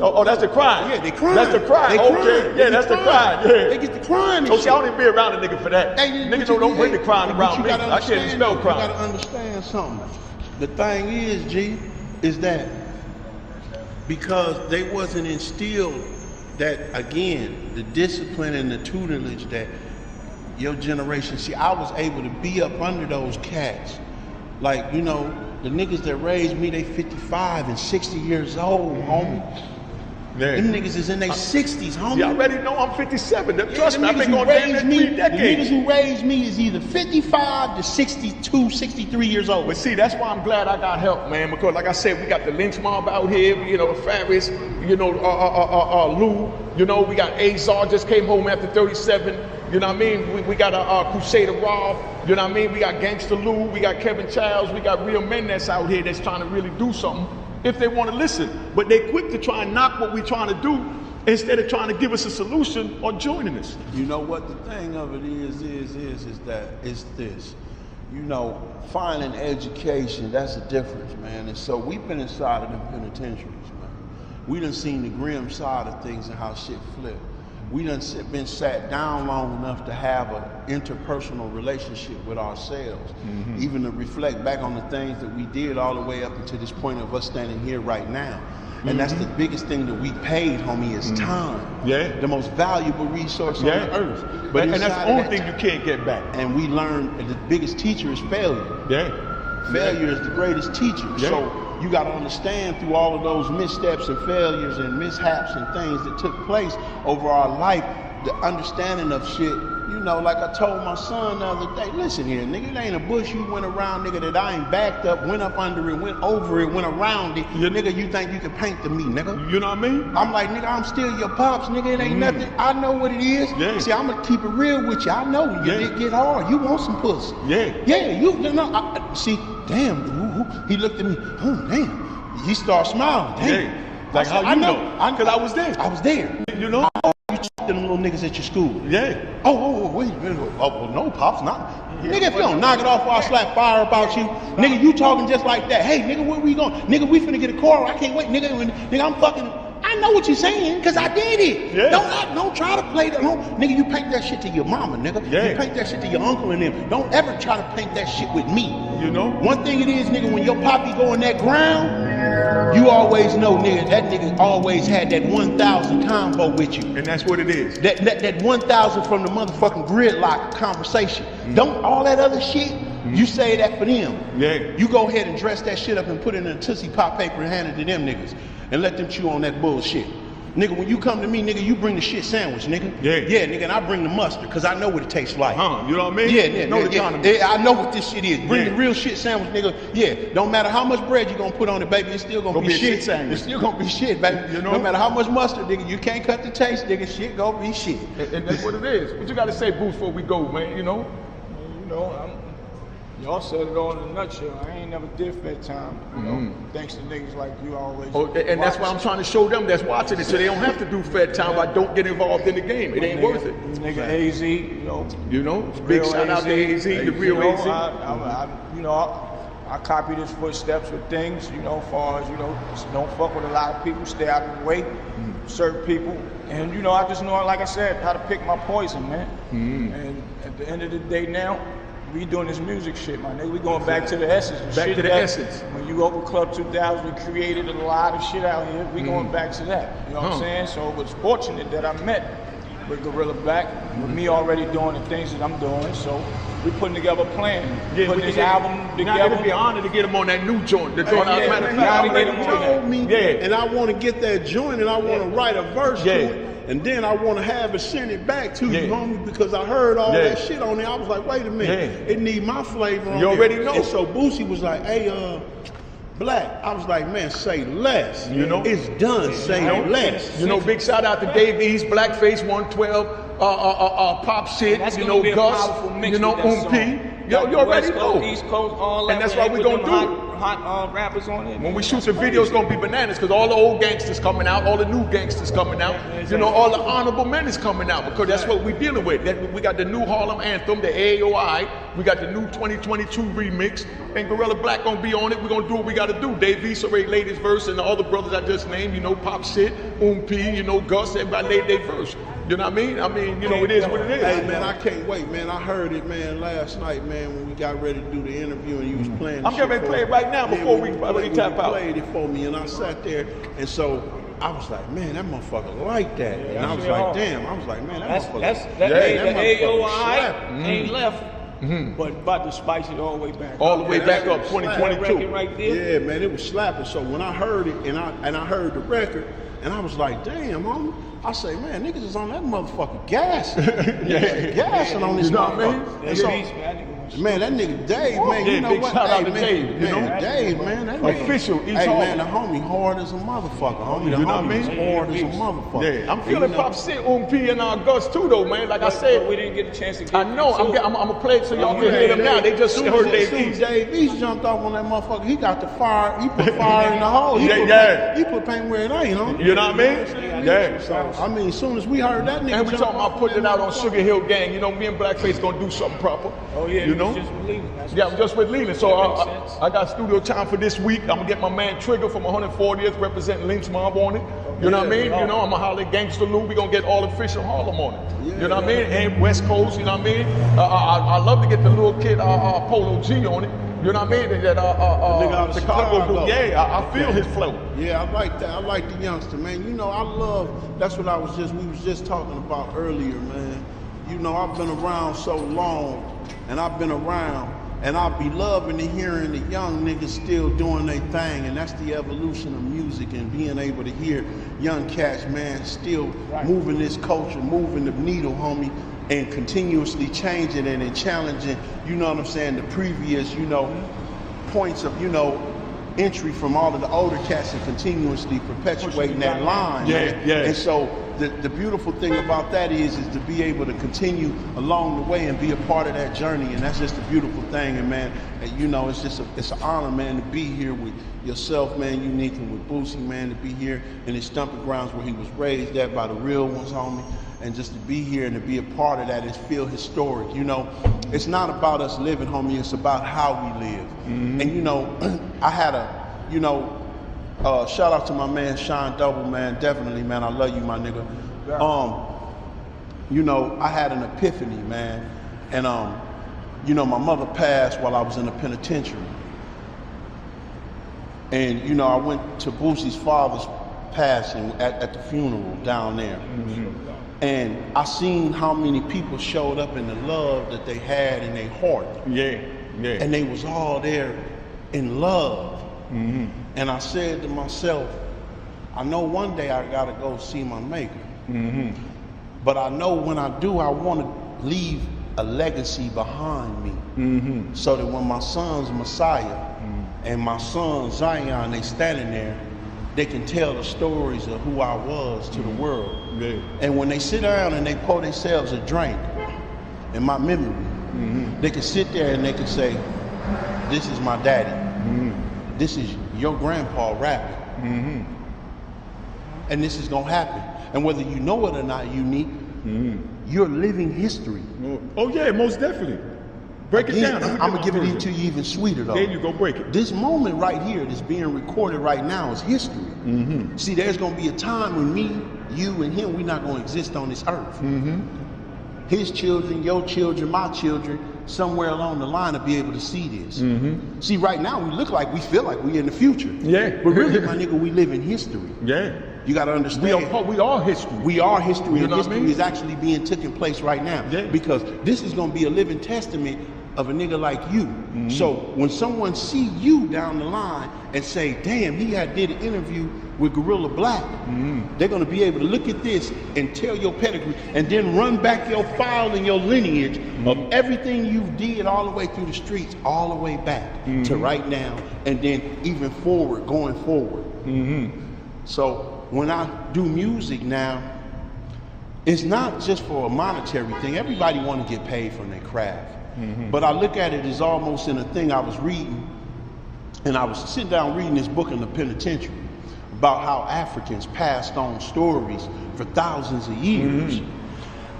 Oh, that's the crying. Yeah, they crying. That's the crying. Okay. Yeah, that's the crying. Yeah. They get the crying. So see, I don't even be around a nigga for that. Niggas don't bring the crying around me. I can't even spell crying. You gotta understand something. The thing is, G, is that because they wasn't instilled that, again, the discipline and the tutelage that your generation, see, I was able to be up under those cats. Like, the niggas that raised me, they 55 and 60 years old, homie. Yeah. Them niggas is in their 60s, homie. You already know I'm 57. Trust me, I've been who going down there raised me, 3 decades. the niggas who raised me is either 55 to 62, 63 years old. But see, that's why I'm glad I got help, man, because like I said, we got the lynch mob out here, you know, the Farris, you know, Lou, you know, we got Azar just came home after 37, you know what I mean? We got a Crusader Rob, you know what I mean? We got Gangsta Lou, we got Kevin Childs, we got real men that's out here that's trying to really do something if they want to listen. But they quick to try and knock what we're trying to do instead of trying to give us a solution or joining us. You know what the thing of it is that it's this. You know, finding education, that's the difference, man. And so we've been inside of the penitentiaries, man. We done seen the grim side of things and how shit flip. We done been sat down long enough to have an interpersonal relationship with ourselves, even to reflect back on the things that we did all the way up until this point of us standing here right now. And that's the biggest thing that we paid, homie, is time. Yeah. The most valuable resource on the earth. But and that's the only thing you can't get back. And we learned the biggest teacher is failure. Yeah. Failure is the greatest teacher. Yeah. So you got to understand through all of those missteps and failures and mishaps and things that took place over our life, the understanding of shit. You know, like I told my son the other day, listen here, nigga, it ain't a bush you went around, nigga, that I ain't backed up, went up under it, went over it, went around it. Yeah. Nigga, you think you can paint to me, nigga? You know what I mean? I'm like, nigga, I'm still your pops, nigga, it ain't nothing. I know what it is. Yeah. See, I'm gonna keep it real with you. I know you get hard. You want some pussy. Yeah. Yeah, you know, see, damn, he looked at me, oh, damn. He started smiling, damn. Yeah. Like how you know? Because I was there. I was there. You know? You them little niggas at your school. Yeah. Wait. Well, no, pops, not. Nigga, if you don't knock it off or I slap fire about you, nigga, you talking just like that. Hey, nigga, where we going? Nigga, we finna get a car. I can't wait. Nigga, I'm fucking. I know what you're saying, because I did it. Yeah. Don't try to play that. Nigga, you paint that shit to your mama, nigga. Yeah. You paint that shit to your uncle and them. Don't ever try to paint that shit with me. You know? One thing it is, nigga, when your poppy go in that ground, you always know, nigga, that nigga always had that 1,000 combo with you. And that's what it is. That 1,000 from the motherfucking gridlock conversation. Don't all that other shit, you say that for them. Yeah. You go ahead and dress that shit up and put it in a Tootsie Pop paper and hand it to them niggas. And let them chew on that bullshit. Nigga, when you come to me, nigga, you bring the shit sandwich, nigga. Yeah. Yeah, nigga, and I bring the mustard, because I know what it tastes like. You know what I mean? Yeah. I know what this shit is. Bring the real shit sandwich, nigga. Yeah, don't matter how much bread you gonna put on it, baby, it's still gonna be shit. Sandwich. It's still gonna be shit, baby. You know? No matter how much mustard, nigga, you can't cut the taste, nigga, shit gonna be shit. And that's what it is. What you gotta say, Boo, before we go, man, you know? Y'all said it all in a nutshell. I ain't never did fed time, you know. Thanks to niggas like you always. And that's why I'm trying to show them that's watching it, so they don't have to do fed time, but don't get involved in the game. It ain't worth it. Nigga AZ, you know. Big shout out to AZ, the real AZ. I copied his footsteps with things, you know, as far as, you know, just don't fuck with a lot of people, stay out of the way, certain people. And, you know, I just know, like I said, how to pick my poison, man. And at the end of the day now, we doing this music shit, my nigga. We going back to the essence. Back to the essence. When you open Club 2000, we created a lot of shit out here. We going back to that. You know what I'm saying? So it was fortunate that I met with Guerilla Black, with me already doing the things that I'm doing. So we putting together a plan. Putting this album together. Now it'd be an honor to get him on that new joint. The joint told me, and I want to get that joint, and I want to write a verse to it. And then I want to have it send it back to you, homie, because I heard all that shit on there. I was like, wait a minute, it need my flavor on You already know. And so Bootsie was like, hey, Black. I was like, man, say less. You know? It's done, say less. You know, big shout out to Dave East, Blackface 112, Pop Shit, you know, Gus, you know, You already know. East Coast, all that. And that's why we gonna do it. Hot rappers on it. When we shoot the video, it's gonna be bananas, because all the old gangsters coming out, all the new gangsters coming out, you know, all the honorable men is coming out, because that's what we're dealing with. We got the new Harlem anthem, the AOI, we got the new 2022 remix, and Guerilla Black gonna be on it. We're gonna do what we gotta do. Dave East already laid his verse, and the other brothers I just named, you know, Pop Shit, you know, Gus, everybody laid their verse. You know what I mean? You know, it is what it is. Hey, man, I can't wait, man. I heard it, man, last night, man, when we got ready to do the interview and you was playing. I'm getting ready to play it right now before we tap out. Played it for me, and I sat there, and so I was like, man, that motherfucker like that. And I was like, damn. I was like, man, that motherfucker. The AOI ain't left. but about to spice it all the way back. All the way back up, That 2022. record right there. Yeah, man, it was slapping. So when I heard it and I heard the record, and I was like, damn, homie. I say, man, niggas is on that motherfucker gas. Gassing on this You know what I mean? motherfucker. That And so, beats, man. man, that nigga Dave, man, Yeah, you know big what? shout out to man, Dave, you man, know? Dave, man, that nigga. Official, East Hey, Hall. man, the homie hard as a motherfucker, homie. The You know what I homie's mean? hard as a motherfucker. Yeah, I'm And feeling you know- Pop Sit P and Gus too, though, man. Like I But said, we didn't get a chance to get I know. I'm gonna play it so y'all can hear them now. They just Soon heard as Dave East. Dave East jumped off on that motherfucker. He got the fire. He put fire in the hole. He Yeah, put yeah. Paint, he put paint where it ain't, huh? You know what I mean? Yeah. So I mean, as soon as we heard that nigga, And we jump talking off about putting it that out on motherfucker- Sugar Hill Gang. You know, me and Blackface gonna do something proper. Oh yeah, You know? just believing. That's Yeah, what's I'm just with Leland. So That makes sense. I got studio time for this week. I'm gonna get my man Trigger from 140th representing Lynch Mob on it. You know what I mean? You know, I'm gonna holler at Gangsta Lou. We gonna get all official Harlem on it. You know what I mean? And West Coast. You know what I mean? I love to get the little kid Polo G on it. You know what I mean? That nigga out of Chicago Chicago. dude. Yeah, I feel his flow. Yeah, I like that. I like the youngster, man. You know, I love. That's what we was just talking about earlier, man. You know, I've been around so long, and I've been around, and I be loving to hearing the young niggas still doing their thing, and that's the evolution of music and being able to hear young cats, man, still moving this culture, moving the needle, homie, and continuously changing it and challenging, you know what I'm saying, the previous, you know, points of, you know, entry from all of the older cats and continuously perpetuating that line. Yeah, man. yeah. And so the beautiful thing about that is to be able to continue along the way and be a part of that journey, and that's just a beautiful thing. And man, and, you know, it's just it's an honor, man, to be here with yourself, man, Unique, and with Bootsie, man, to be here in his stomping grounds where he was raised at by the real ones, homie. And just to be here and to be a part of that and feel historic. You know, it's not about us living, homie, it's about how we live. And you know, I had a, you know, shout out to my man Sean Double, man. Definitely, man. I love you, my nigga. You know, I had an epiphany, man. And you know, my mother passed while I was in the penitentiary. And you know, I went to Boosie's father's passing at the funeral down there. And I seen how many people showed up in the love that they had in their heart. Yeah. And they was all there in love. And I said to myself, I know one day I gotta go see my maker. But I know when I do, I wanna leave a legacy behind me. So that when my son's Messiah and my son Zion, they standing there, they can tell the stories of who I was to the world. And when they sit down and they pour themselves a drink, in my memory, they can sit there and they can say, this is my daddy. This is your grandpa rapping. And this is gonna happen. And whether you know it or not, Unique, you're living history. Oh yeah, most definitely. Break it down. I'm gonna give it to you even sweeter though. There you go, break it. This moment right here that's being recorded right now is history. See, there's gonna be a time when me, you, and him, we're not gonna exist on this earth. His children, your children, my children, somewhere along the line to be able to see this. See, right now we look like we feel like we in the future. Yeah. But really, my nigga, we live in history. Yeah. You gotta understand. We are history. We are history, You and know what I history mean? is actually being taking place right now. Yeah. Because this is gonna be a living testament of a nigga like you. So when someone see you down the line and say, damn, he had did an interview with Guerilla Black, they're gonna be able to look at this and tell your pedigree and then run back your file and your lineage of everything you did all the way through the streets, all the way back to right now, and then even forward, going forward. So when I do music now, it's not just for a monetary thing. Everybody want to get paid from their craft. But I look at it as almost in a thing I was reading, and I was sitting down reading this book in the penitentiary about how Africans passed on stories for thousands of years.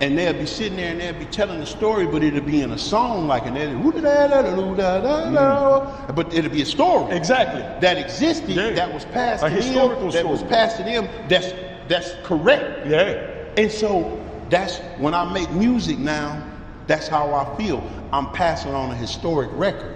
And they'll be sitting there and they'll be telling the story, but it'll be in a song like an but it'll be a story. Exactly. That existed, that was passed A to historical them, that was story. passed to them, that's correct. Yeah. And so that's when I make music now, that's how I feel. I'm passing on a historic record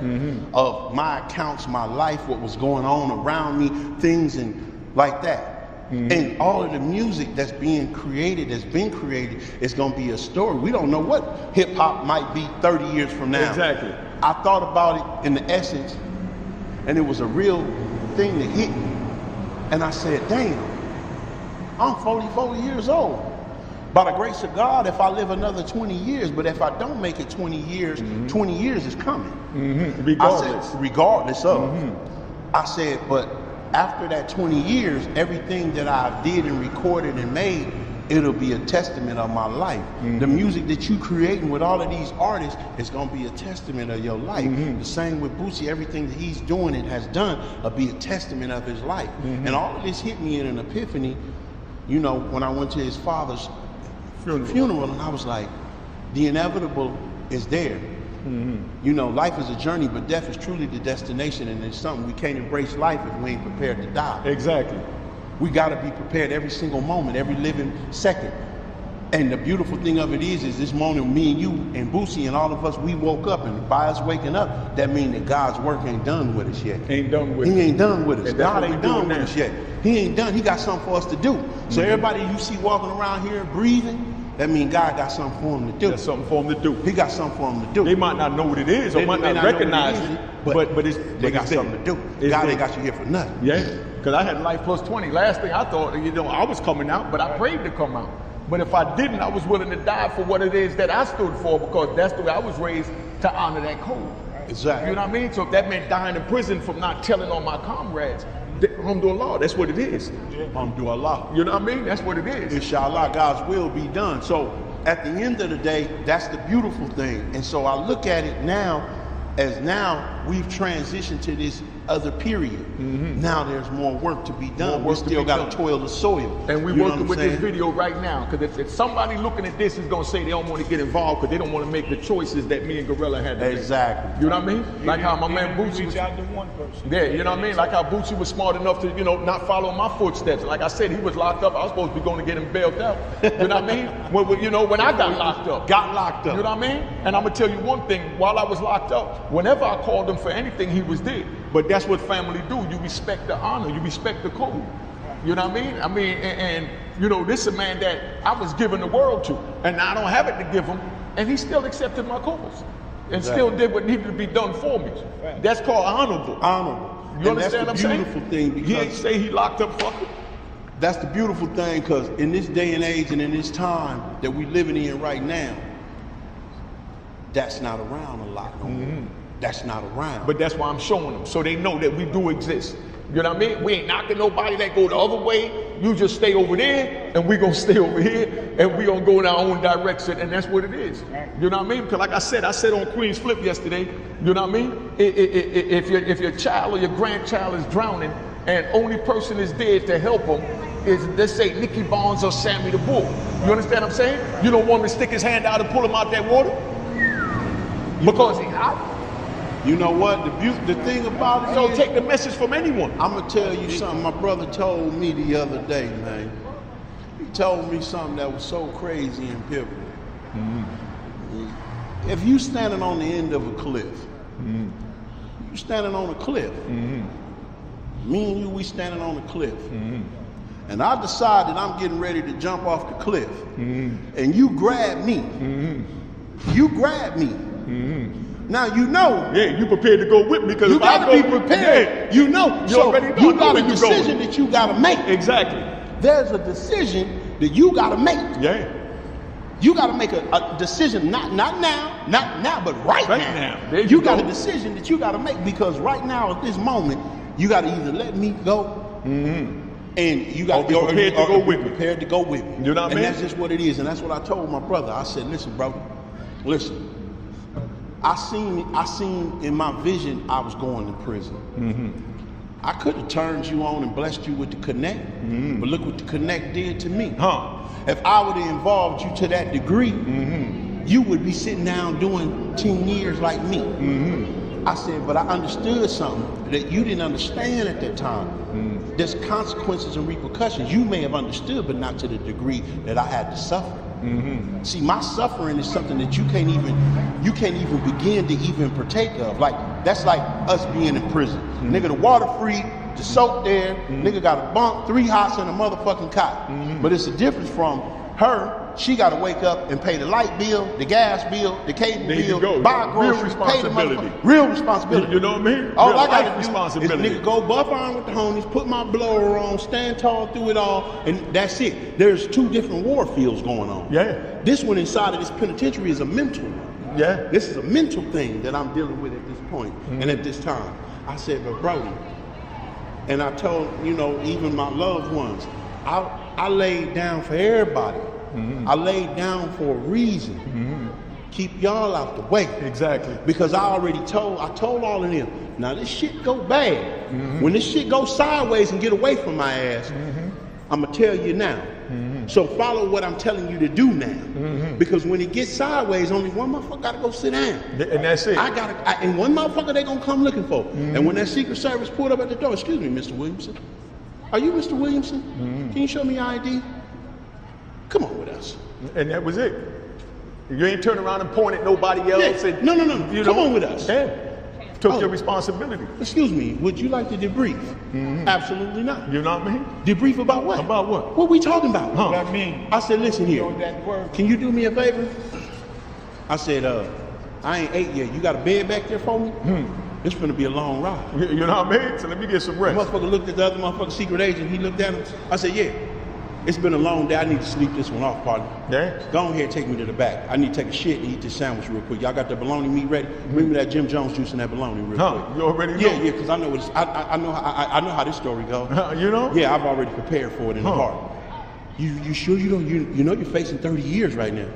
of my accounts, my life, what was going on around me, things and like that. And all of the music that's being created, that's been created, is gonna be a story. We don't know what hip hop might be 30 years from now. Exactly. I thought about it in the essence, and it was a real thing that hit me. And I said, damn, I'm 44 years old. By the grace of God, if I live another 20 years, but if I don't make it 20 years, 20 years is coming. Regardless. I said, regardless of. I said, but after that 20 years, everything that I did and recorded and made, it'll be a testament of my life. The music that you creating with all of these artists is gonna be a testament of your life. The same with Bootsie, everything that he's doing and has done will be a testament of his life. And all of this hit me in an epiphany, you know, when I went to his father's funeral, and I was like, the inevitable is there. You know, life is a journey, but death is truly the destination, and it's something we can't embrace life if we ain't prepared to die. Exactly. We gotta be prepared every single moment, every living second. And the beautiful thing of it is this moment, me and you and Bootsie and all of us, we woke up, and by us waking up, that means that God's work ain't done with us yet. Ain't done with us. He ain't done with us. And that's God what ain't we doing done with now. us yet. He ain't done. He got something for us to do. So everybody you see walking around here breathing, that means God got something for him to do. That's something for them to do. He got something for him to do. They might not know what it is or might may not know recognize what it, but but it's they got something to do. God ain't got you here for nothing. Yeah, because I had Life Plus 20. Last thing I thought, you know, I was coming out, but I prayed to come out. But if I didn't, I was willing to die for what it is that I stood for, because that's the way I was raised, to honor that code. Exactly. You know what I mean? So if that meant dying in prison from not telling on my comrades, alhamdulillah, that's what it is. Alhamdulillah. You know what I mean? That's what it is. Inshallah, God's will be done. So at the end of the day, that's the beautiful thing. And so I look at it now as now we've transitioned to this other period. Now there's more work to be done. We still got to toil the soil. And we're You know working what with I'm this saying? video right now, because if somebody looking at this is going to say they don't want to get involved because they don't want to make the choices that me and Guerilla had to make. Exactly. You know what I mean? Like how my man Bootsie was, reach out to one person. yeah, you know what I mean? Like how Bootsie was smart enough to, you know, not follow my footsteps. Like I said, he was locked up. I was supposed to be going to get him bailed out. You know what I mean? When, you know, when I got locked up. Got locked up. You know what I mean? And I'm going to tell you one thing. While I was locked up, whenever I called him for anything, he was there. But that's what family do. You respect the honor. You respect the code. You know what I mean? And you know, this is a man that I was giving the world to, and I don't have it to give him, and he still accepted my cause and still did what needed to be done for me. That's called honorable. Honorable. You And understand what I'm that's the saying? beautiful thing, He ain't because say he locked up fucker. that's the beautiful thing, because in this day and age and in this time that we living in right now, that's not around a lot no more. That's not around. But that's why I'm showing them, so they know that we do exist. You know what I mean? We ain't knocking nobody that go the other way. You just stay over there, and we gonna stay over here, and we gonna go in our own direction, and that's what it is. You know what I mean? Because like I said on Queen's Flip yesterday, you know what I mean? If your child or your grandchild is drowning, and only person is there to help them is, let's say, Nicky Barnes or Sammy the Bull. You understand what I'm saying? You don't want him to stick his hand out and pull him out that water? Because he out. You know what? The thing about it So is, take the message from anyone. I'm gonna tell you something my brother told me the other day, man. He told me something that was so crazy and pivotal. If you standing on the end of a cliff, you standing on a cliff. Me and you, we standing on a cliff. And I decided I'm getting ready to jump off the cliff. And you grab me. You grab me. Now you know. Yeah, you prepared to go with me because You gotta be prepared. You know. You So already know. you I know got a where you decision going. that you gotta make. Exactly. There's a decision that you gotta make. Yeah. You gotta make a decision, not now, but right now. There You you got go. a decision that you gotta make, because right now at this moment, you gotta either let me go, and you got Or be prepared to go with me. Prepared to go with me. You know what I mean? And that's just what it is, and that's what I told my brother. I said, listen, brother, listen. I seen in my vision I was going to prison. I could have turned you on and blessed you with the connect, but look what the connect did to me. If I would have involved you to that degree, you would be sitting down doing 10 years like me. I said, but I understood something that you didn't understand at that time. There's consequences and repercussions. You may have understood, but not to the degree that I had to suffer. See, my suffering is something that you can't even begin to even partake of. Like, that's like us being in prison. Nigga, the water free, the soap there, nigga got a bunk, 3 hots and a motherfucking cot. But it's a difference from her. She got to wake up and pay the light bill, the gas bill, the cable bill, buy groceries, pay the motherfucker. Real responsibility. You know what I mean? All I got to do responsibility. is nigga go buff iron with the homies, put my blower on, stand tall through it all, and that's it. There's 2 different war fields going on. Yeah. This one inside of this penitentiary is a mental one. Yeah. This is a mental thing that I'm dealing with at this point and at this time. I said, but Brody, and I told, you know, even my loved ones, I laid down for everybody. I laid down for a reason. Keep y'all out the way. Exactly. Because I told all of them, now this shit go bad. When this shit go sideways and get away from my ass, I'm gonna tell you now. So follow what I'm telling you to do now. Because when it gets sideways, only one motherfucker gotta go sit down. And that's it. And one motherfucker they gonna come looking for. And when that Secret Service pulled up at the door, excuse me, Mr. Williamson. Are you Mr. Williamson? Can you show me your ID? Come on with us. And that was it. You ain't turn around and point at nobody else. Yeah. And, No. Come on with us. Yeah. Took your responsibility. Excuse me, would you like to debrief? Absolutely not. You know what I mean? Debrief about what? About what? What we talking about? Huh. What I mean, I said, listen here. know that word. Can you do me a favor? I said, I ain't ate yet. You got a bed back there for me? It's gonna be a long ride. You know what I mean? So let me get some The rest. motherfucker looked at the other motherfucker secret agent. He looked at him. I said, yeah. It's been a long day. I need to sleep this one off, partner. Yeah. Go on here and take me to the back. I need to take a shit and eat this sandwich real quick. Y'all got the bologna meat ready? Bring me that Jim Jones juice and that bologna real quick. You already know? Yeah, because I know it's, I know how this story goes. You know? Yeah, I've already prepared for it in the heart. You sure you don't? You know you're facing 30 years right now.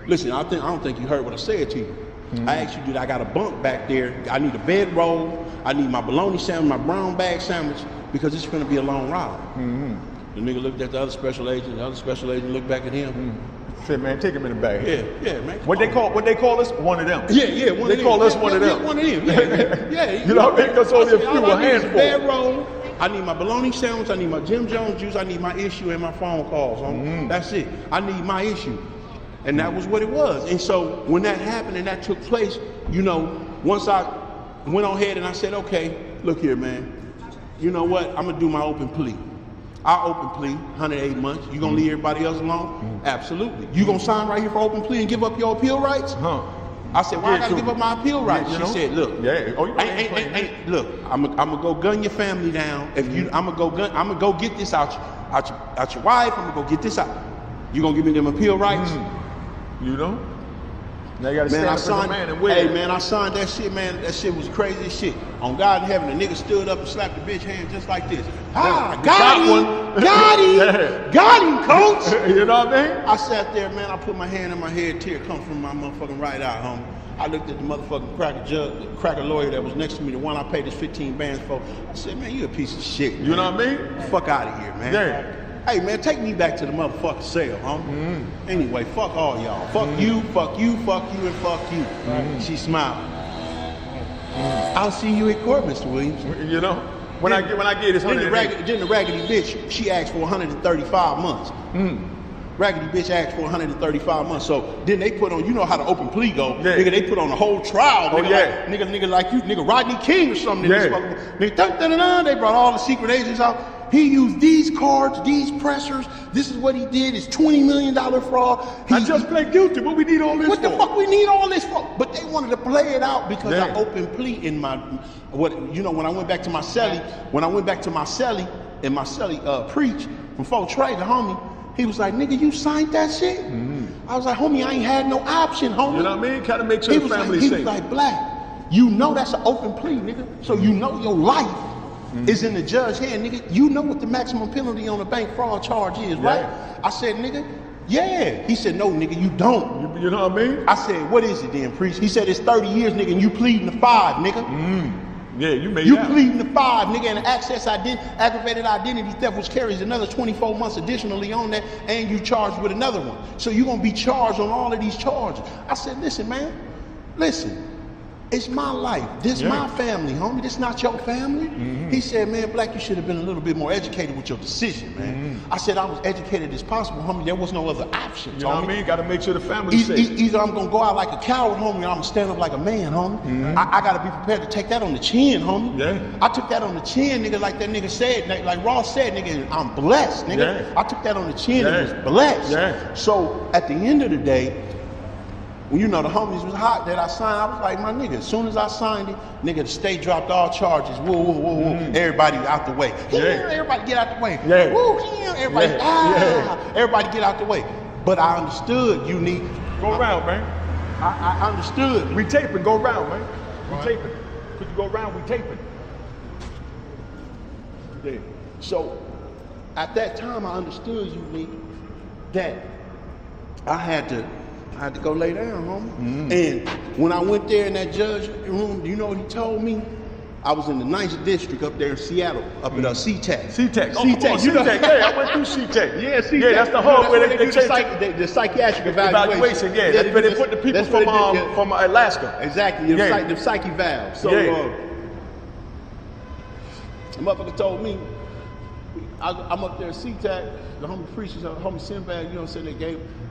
Listen, I don't think you heard what I said to you. I asked you, dude, I got a bunk back there. I need a bedroll. I need my bologna sandwich, my brown bag sandwich, because it's going to be a long ride. The nigga looked at the other special agent. The other special agent looked back at him. Said, man, take him in the bag. Yeah, man. What they call us? One of them. Yeah, one of them. They call us one of them. Yeah, one of them. Yeah. You know what I mean? That's only a few, all a I need is handful. bedroll. I need my bologna sandwich. I need my Jim Jones juice. I need my issue and my phone calls. That's it. I need my issue. And that was what it was. And so when that happened and that took place, you know, once I went on ahead and I said, okay, look here, man. You know what? I'm gonna do my open plea. I'll open plea, 108 months. You gonna leave everybody else alone? Absolutely. You gonna sign right here for open plea and give up your appeal rights? I said, why I gotta give up my appeal rights? She said, look, look, I'm gonna go gun your family down. If you, I'm gonna go get this out your wife. I'm gonna go get this out. You gonna give me them appeal rights? You know? Now you gotta stand up for the man and win. Hey man, I signed that shit, man. That shit was crazy as shit. On God in heaven, the nigga stood up and slapped the bitch hand just like this. Got him, coach. You know what I mean? I sat there, man. I put my hand in my head, tear come from my motherfucking right eye, homie. I looked at the motherfucking cracker lawyer that was next to me, the one I paid this 15 bands for. I said, man, you a piece of shit. Man. You know what I mean? Fuck out of here, man. Yeah. Hey man, take me back to the motherfucking cell, homie. Anyway, fuck all y'all. Fuck you, and fuck you. She smiled. I'll see you at court, Mr. Williams. You know? When I get this then the raggedy bitch, she asked for 135 months. Raggedy bitch asked for 135 months. So then they put on, you know how the open plea go. Yeah. Nigga, they put on the whole trial. Nigga, nigga like you, nigga Rodney King or something. Nigga, they brought all the secret agents out. He used these cards, these pressers. This is what he did. It's $20 million fraud. I just pled guilty. What we need all this for? What the fuck we need all this for? But they wanted to play it out because I open plea in my, when I went back to my celly, and my celly preached before Trey, the homie, he was like, nigga, you signed that shit? I was like, homie, I ain't had no option, homie. You know what I mean? Kind of make sure the family's safe. He was like, Black, you know that's an open plea, nigga. So you know your life is in the judge's hand, nigga. You know what the maximum penalty on a bank fraud charge is, right? I said, nigga, yeah. He said, no, nigga, you don't. You know what I mean? I said, what is it then, priest? He said, it's 30 years, nigga, and you pleading to 5, nigga. Yeah, you made You that. pleading to 5, nigga, and aggravated identity theft, which carries another 24 months additionally on that, and you charged with another one. So you're gonna be charged on all of these charges. I said, listen, man, listen. It's my life. This my family, homie. This not your family. He said, man, Black, you should have been a little bit more educated with your decision, man. I said, I was educated as possible, homie. There was no other option, You know what I mean? You got to make sure the family's safe. Either I'm going to go out like a coward, homie, or I'm going to stand up like a man, homie. I got to be prepared to take that on the chin, homie. I took that on the chin, nigga, like that nigga said, like Ross said, nigga, I'm blessed, nigga. I took that on the chin and was blessed. So at the end of the day, when you know the homies was hot that I signed, I was like, my nigga, as soon as I signed it, nigga, the state dropped all charges. Whoa, whoa, whoa, whoa. Everybody out the way. Everybody get out the way. Woo, everybody, everybody get out the way. But I understood, Unique. Go around, man. I understood. We taping, go around, man. We taping. Could you go around, we taping. Yeah. So at that time, I understood, Unique, that I had to go lay down, homie. And when I went there in that judge room, you know what he told me? I was in the 9th district up there in Seattle, up at C-Tech. C-Tech. C-Tech, yeah, I went through C-Tech. Yeah, C-Tech. Yeah, that's the hub where they do the psychiatric evaluation. Yeah, that's where they put the people from Alaska. Exactly, the psyche valve. So, the motherfucker told me, I'm up there at C-Tech, the homie preachers, the homie Sinbad, you know what I'm saying, they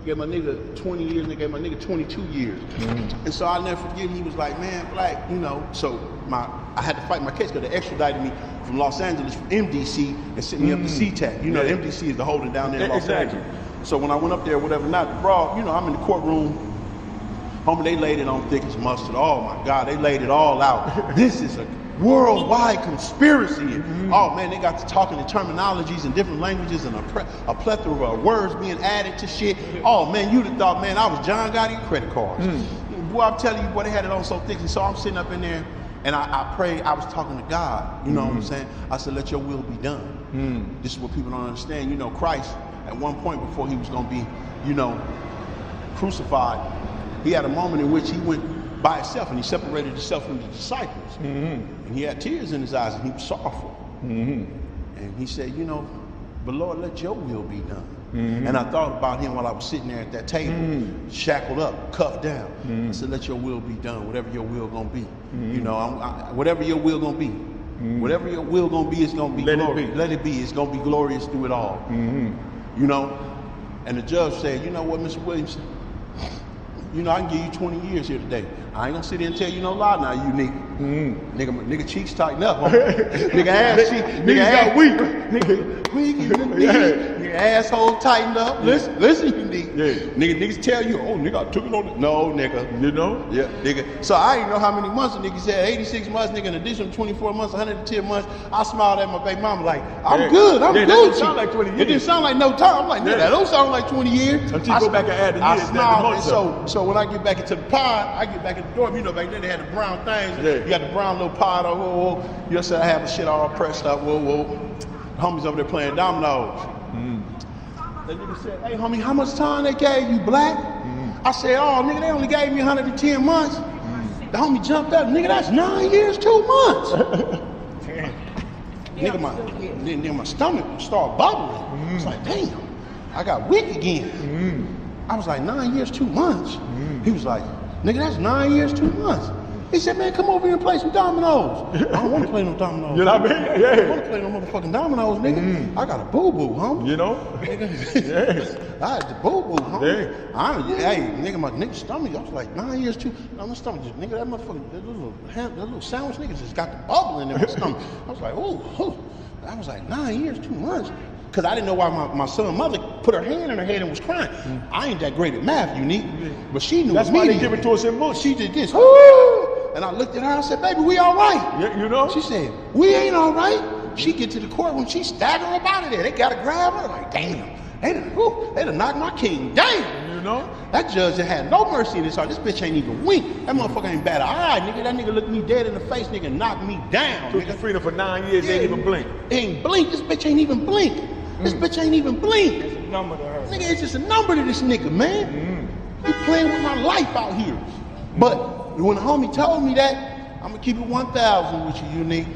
gave my nigga 20 years, and they gave my nigga 22 years. And so I'll never forget, he was like, man, Black, you know, so I had to fight my case because they extradited me from Los Angeles, from MDC, and sent me up to C-Tech. You know, MDC is the holding down there in Los Angeles. So when I went up there, whatever, not the broad, you know, I'm in the courtroom, homie, they laid it on thick as mustard. Oh my God, they laid it all out. This is a worldwide conspiracy. Oh man, they got to talking in terminologies and different languages and a plethora of words being added to shit. Oh man, you'd have thought, man, I was John Gotti credit cards. Boy, I'm telling you, boy, they had it on so thick. And so I'm sitting up in there and I prayed. I was talking to God. You know what I'm saying? I said, let your will be done. This is what people don't understand. You know, Christ, at one point before he was going to be, you know, crucified, he had a moment in which he went by himself and he separated himself from the disciples. And he had tears in his eyes and he was sorrowful. And he said, you know, but Lord, let your will be done. And I thought about him while I was sitting there at that table, shackled up, cuffed down. I said, let your will be done, whatever your will gonna be. You know, whatever your will gonna be. Whatever your will gonna be, it's gonna be glorious. Let it be, it's gonna be glorious through it all. You know, and the judge said, you know what, Mr. Williams, you know, I can give you 20 years here today. I ain't gonna sit there and tell you no lie now, Unique. Nigga cheeks tighten up, homie. Nigga ass cheek, nigga ass weak. Nigga weak, nigga asshole tightened up. Listen, Unique. Niggas tell you, oh, nigga, I took it on it. No, nigga. You know? Yeah, nigga. So I didn't know how many months the nigga said. 86 months, nigga, in addition to 24 months, 110 months. I smiled at my baby mama like, I'm good, I'm good. It didn't sound like 20 years. It didn't sound like no time. I'm like, nigga, that don't sound like 20 years. Until you go back and add the years. I smiled, and so when I get back into the pod, I get back in the door. You know, back then they had the brown things. You got the brown little pod. Whoa. You know, so I have the shit all pressed up. Whoa. The homies over there playing dominoes. That nigga said, hey, homie, how much time they gave you, Black? I said, oh, nigga, they only gave me 110 months. The homie jumped up. Nigga, that's 9 years, 2 months. Nigga, my stomach started bubbling. It's like, damn, I got weak again. I was like, 9 years, 2 months. He was like, nigga, that's 9 years, 2 months. He said, man, come over here and play some dominoes. I don't want to play no dominoes. You know what I mean? Yeah. I don't want to play no motherfucking dominoes, nigga. I got a boo-boo, homie. You know? I had the boo-boo, homie. Hey, nigga, my nigga stomach, I was like, 9 years, my stomach just, nigga, that motherfucker, that little sandwich nigga just got the bubble in my stomach. I was like, oh. I was like, 9 years, 2 months. Because I didn't know why my son's mother put her hand in her head and was crying. I ain't that great at math, Unique. But she knew That's why they give it to us in books. She did this. Woo! And I looked at her and I said, baby, we all right. Yeah, you know? She said, we ain't all right. She get to the courtroom, she stagger up out of there. They got to grab her. Like, damn. They done knocked my king down. You know? That judge that had no mercy in his heart. This bitch ain't even wink. That motherfucker ain't bat an eye, nigga. That nigga looked me dead in the face, nigga, knocked me down. Took your freedom for 9 years, ain't even blink. Ain't blink. This bitch ain't even blink. This bitch ain't even blink. It's a number to her. Nigga, it's just a number to this nigga, man. He playing with my life out here. But when the homie told me that, I'm gonna keep it 1,000 with you, Unique.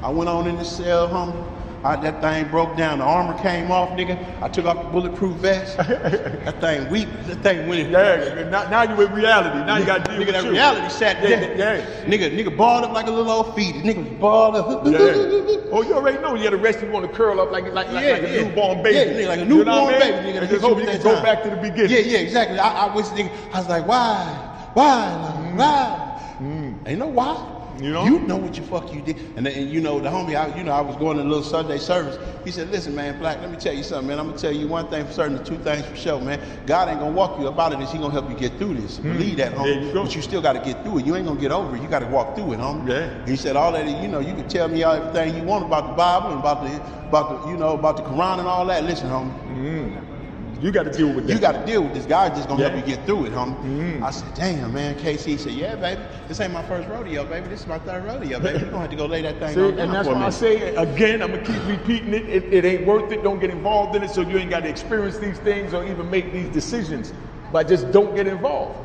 I went on in the cell, homie. That thing broke down. The armor came off, nigga. I took off the bulletproof vest. That thing weak. That thing went. Yeah, now you with reality. Now you got to deal with that you. reality sat there. Yeah. Nigga balled up like a little old fetus. Nigga was balled up. Yeah. Oh, you already know you had a rest. You want to curl up like a newborn baby. Yeah, nigga, like a newborn baby. Nigga, and just hope you can go back to the beginning. Yeah, exactly. I wish, nigga, I was like, why? Ain't no why. You know what you fuck you did. And you know, the homie, I was going to a little Sunday service. He said, listen, man, Black, let me tell you something, man. I'm going to tell you one thing for certain, and two things for sure, man. God ain't going to walk you up out of this. He going to help you get through this. Believe that, homie. But you still got to get through it. You ain't going to get over it. You got to walk through it, homie. Yeah. He said, all that, you can tell me everything you want about the Bible and about the Quran and all that. Listen, homie. You got to deal with that. You got to deal with this. God just gonna help you get through it, homie. I said, damn, man. KC said, yeah, baby. This ain't my first rodeo, baby. This is my third rodeo, baby. You're gonna have to go lay that thing on down. And that's why I say, again, I'm gonna keep repeating it. It ain't worth it. Don't get involved in it, so you ain't got to experience these things or even make these decisions. But just don't get involved.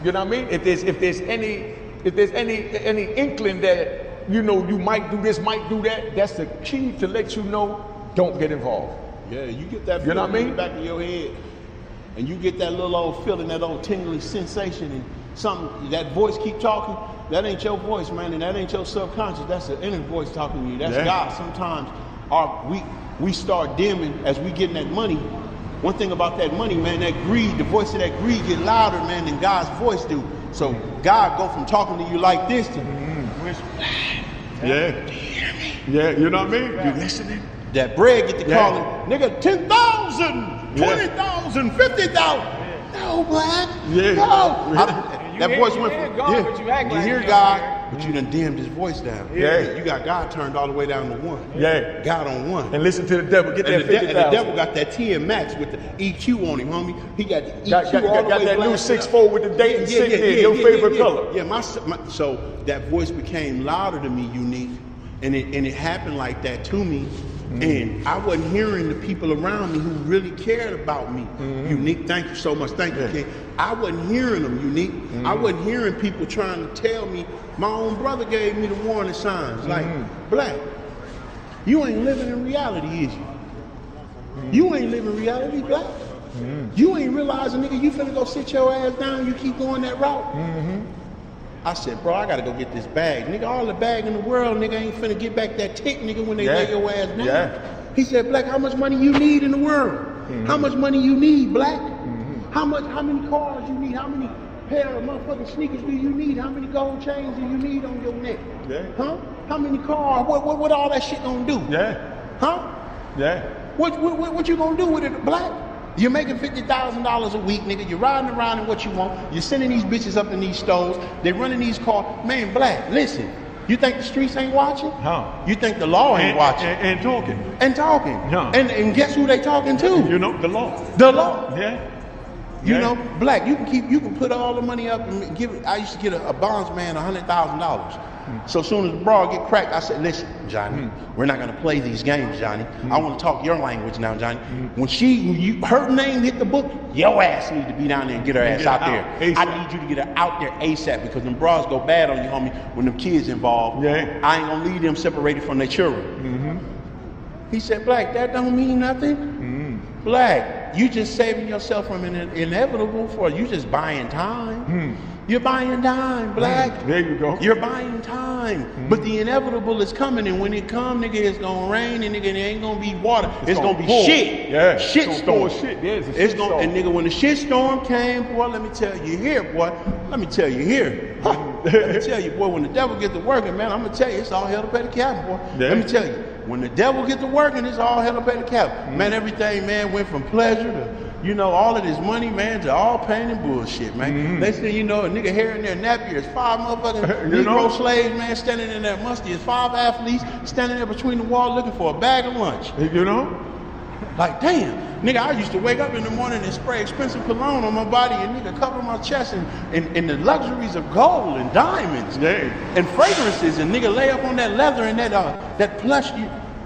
You know what I mean? If there's any inkling that you might do this, might do that, that's the key to let you know. Don't get involved. Yeah, you get that feeling in the back of your head, and you get that little old feeling, that old tingly sensation, and something, that voice keep talking. That ain't your voice, man, and that ain't your subconscious. That's the inner voice talking to you. That's God. Sometimes we start dimming as we getting that money. One thing about that money, man, that greed, the voice of that greed get louder, man, than God's voice do. So God go from talking to you like this to Yeah, you know what I mean? You listening? That bread get to calling, nigga, 10,000, 20,000, 50,000. No, Black. Yeah. No. That voice went from, but you hear God, but you done dimmed his voice down. Yeah. You got God turned all the way down to 1. Yeah. God on 1. And listen to the devil. Get that 50,000. And the devil got that 10 max with the EQ on him, homie. He got the EQ got that new 6'4" with the date and sitting there, your favorite color. Yeah, so that voice became louder to me, Unique. And it happened like that to me. And I wasn't hearing the people around me who really cared about me. Unique, thank you so much. Thank you, King. I wasn't hearing them, Unique. I wasn't hearing people trying to tell me. My own brother gave me the warning signs. Like, Black, you ain't living in reality, is you? You ain't living reality, Black. You ain't realizing, nigga, you finna go sit your ass down, you keep going that route. I said, bro, I gotta go get this bag. Nigga, all the bag in the world, nigga, ain't finna get back that tick, nigga, when they lay your ass down. He said, Black, how much money you need in the world? How much money you need, Black? How many cars you need? How many pair of motherfucking sneakers do you need? How many gold chains do you need on your neck? Huh? How many cars? What all that shit gonna do? Huh? What you gonna do with it, Black? You're making $50,000 a week, nigga. You're riding around in what you want. You're sending these bitches up in these stores. They're running these cars. Man, Black, listen. You think the streets ain't watching? You think the law ain't watching? And talking. And talking. And guess who they talking to? You know, the law. The law. You Yeah. know, Black, you can put all the money up and give it. I used to get a bondsman $100,000. So as soon as the broad get cracked, I said, listen, Johnny, we're not gonna play these games, Johnny. I wanna talk your language now, Johnny. When her name hit the book, your ass need to be down there and get her ass out there. I need you to get her out there ASAP, because them bras go bad on you, homie, when them kids involved. I ain't gonna leave them separated from their children. He said, Black, that don't mean nothing. Black, you just saving yourself from an inevitable for you just buying time. You're buying time, Black. There you go. You're buying time. But the inevitable is coming, and when it come, nigga, it's gonna rain, and nigga, it ain't gonna be water. It's gonna be shit. Shit storm. It's gonna, and nigga, when the shit storm came, boy, let me tell you here, boy. Let me tell you here. Let me tell you, boy, when the devil get to working, man, I'm gonna tell you, it's all hell to pay the cap, boy. Let me tell you, when the devil get to working, it's all hell to pay the cap. Man, everything, man, went from pleasure to, you know, all of this money, man, to all pain and bullshit, man. They say, you know, a nigga hair in their nappy is 5 motherfucking Negro slaves, man, standing in that musty. Is 5 athletes standing there between the wall looking for a bag of lunch. You know? Like, damn. Nigga, I used to wake up in the morning and spray expensive cologne on my body and nigga cover my chest in the luxuries of gold and diamonds and fragrances, and nigga lay up on that leather and that plush.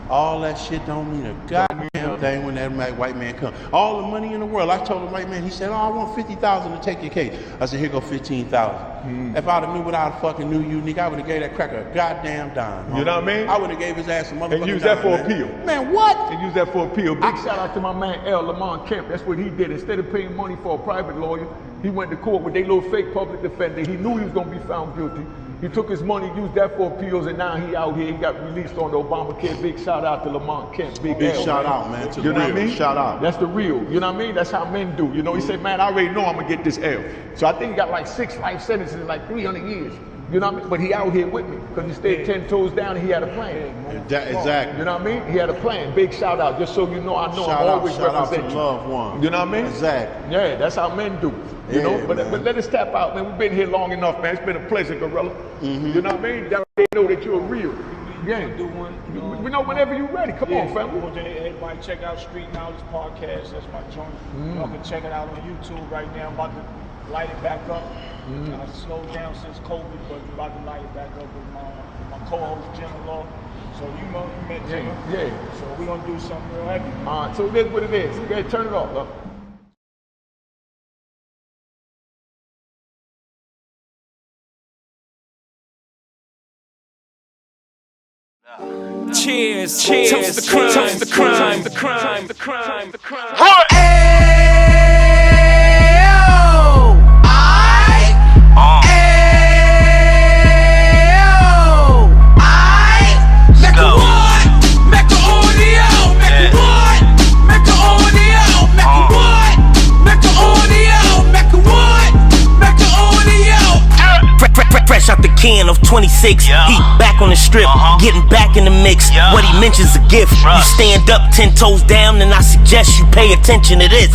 All that shit don't mean a goddamn thing when that white man comes. All the money in the world. I told the white man, he said, oh, I want 50,000 to take your case. I said, here go 15,000. If I'd have knew what I fucking knew Unique, I would have gave that cracker a goddamn dime. You know what I mean? I would have gave his ass a motherfucking And use dime, that for man. appeal. Man, what? And use that for appeal. Big shout out to my man Lamont Kemp. That's what he did. Instead of paying money for a private lawyer, he went to court with their little fake public defender. He knew he was going to be found guilty. He took his money, used that for appeals, and now he out here. He got released on the Obamacare. Big shout out to Lamont Kemp. Big shout out, man. To you know the what I mean? Shout out. That's the real. You know what I mean? That's how men do. You know, he said, man, I already know I'm going to get this L. So I think he got like 6 life sentences in like 300 years. You know what I mean? But he out here with me because he stayed 10 toes down and he had a plan. Exactly. You know what I mean? He had a plan. Big shout out. Just so you know, I know I'm always representing you. Loved one. You know what I mean? Exactly. Yeah, that's how men do. You know, but let us tap out, man. We've been here long enough, man. It's been a pleasure, Guerilla. You know what I mean? They know that you're real. Yeah. Do one. We know whenever you're ready. Come on, family. Everybody check out Street Knowledge Podcast. That's my joint. Y'all can check it out on YouTube right now. I'm about to light it back up. I slowed down since COVID, but I'm about to light it back up with my co-host, Jim Law. So you know, you met Jim. Yeah. So we're going to do something real heavy. All right, so that's what it is. You got to turn it off, though. Cheers, cheers, toast the crime, toast the crime, the crime, the crime, the crime. Fresh out the can of 26, he back on the strip, getting back in the mix. What he mentions a gift. You stand up 10 toes down, and I suggest you pay attention to this.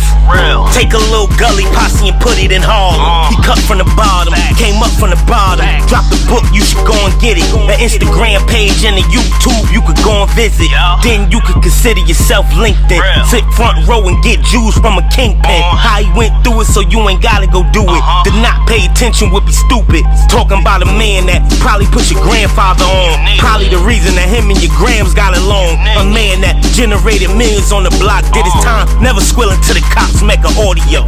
Take a little gully posse and put it in Harlem. He cut from the bottom, came up from the bottom. Drop the book, you should go and get it. The Instagram page and the YouTube, you could go and visit. Then you could consider yourself LinkedIn. Sit front row and get Jews from a kingpin. How he went through it, so you ain't gotta go do it. To not pay attention would be stupid. Talking about a man that probably put your grandfather on. Probably the reason that him and your grams got along. A man that generated millions on the block, did his time, never squilling to the cops, Mecca audio.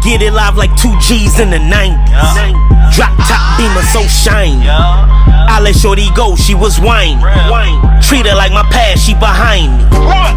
Get it live like 2 G's in the 90s. Drop top beamer so shiny. I let shorty go, she was whining. Treat her like my past, she behind me.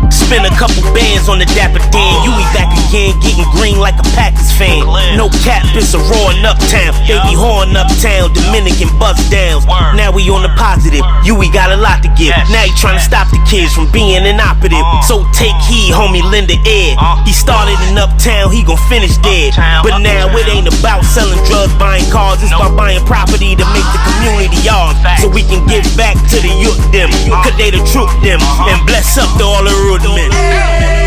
Spend a couple bands on the Dapper Dan. You be back again, getting green like a Packers fan. No cap, it's a raw in Uptown. They be horn Uptown, Dominican bust downs. Now we on the positive, we got a lot to give. Now he trying to stop the kids from being inoperative. So take heed, homie, lend an ear. He started in Uptown, he gon' finish dead. But now it ain't about selling drugs, buying cars. It's about buying property to make the community ours. So we can give back to the youth them, cause they the truth them, and bless up to all the rude men.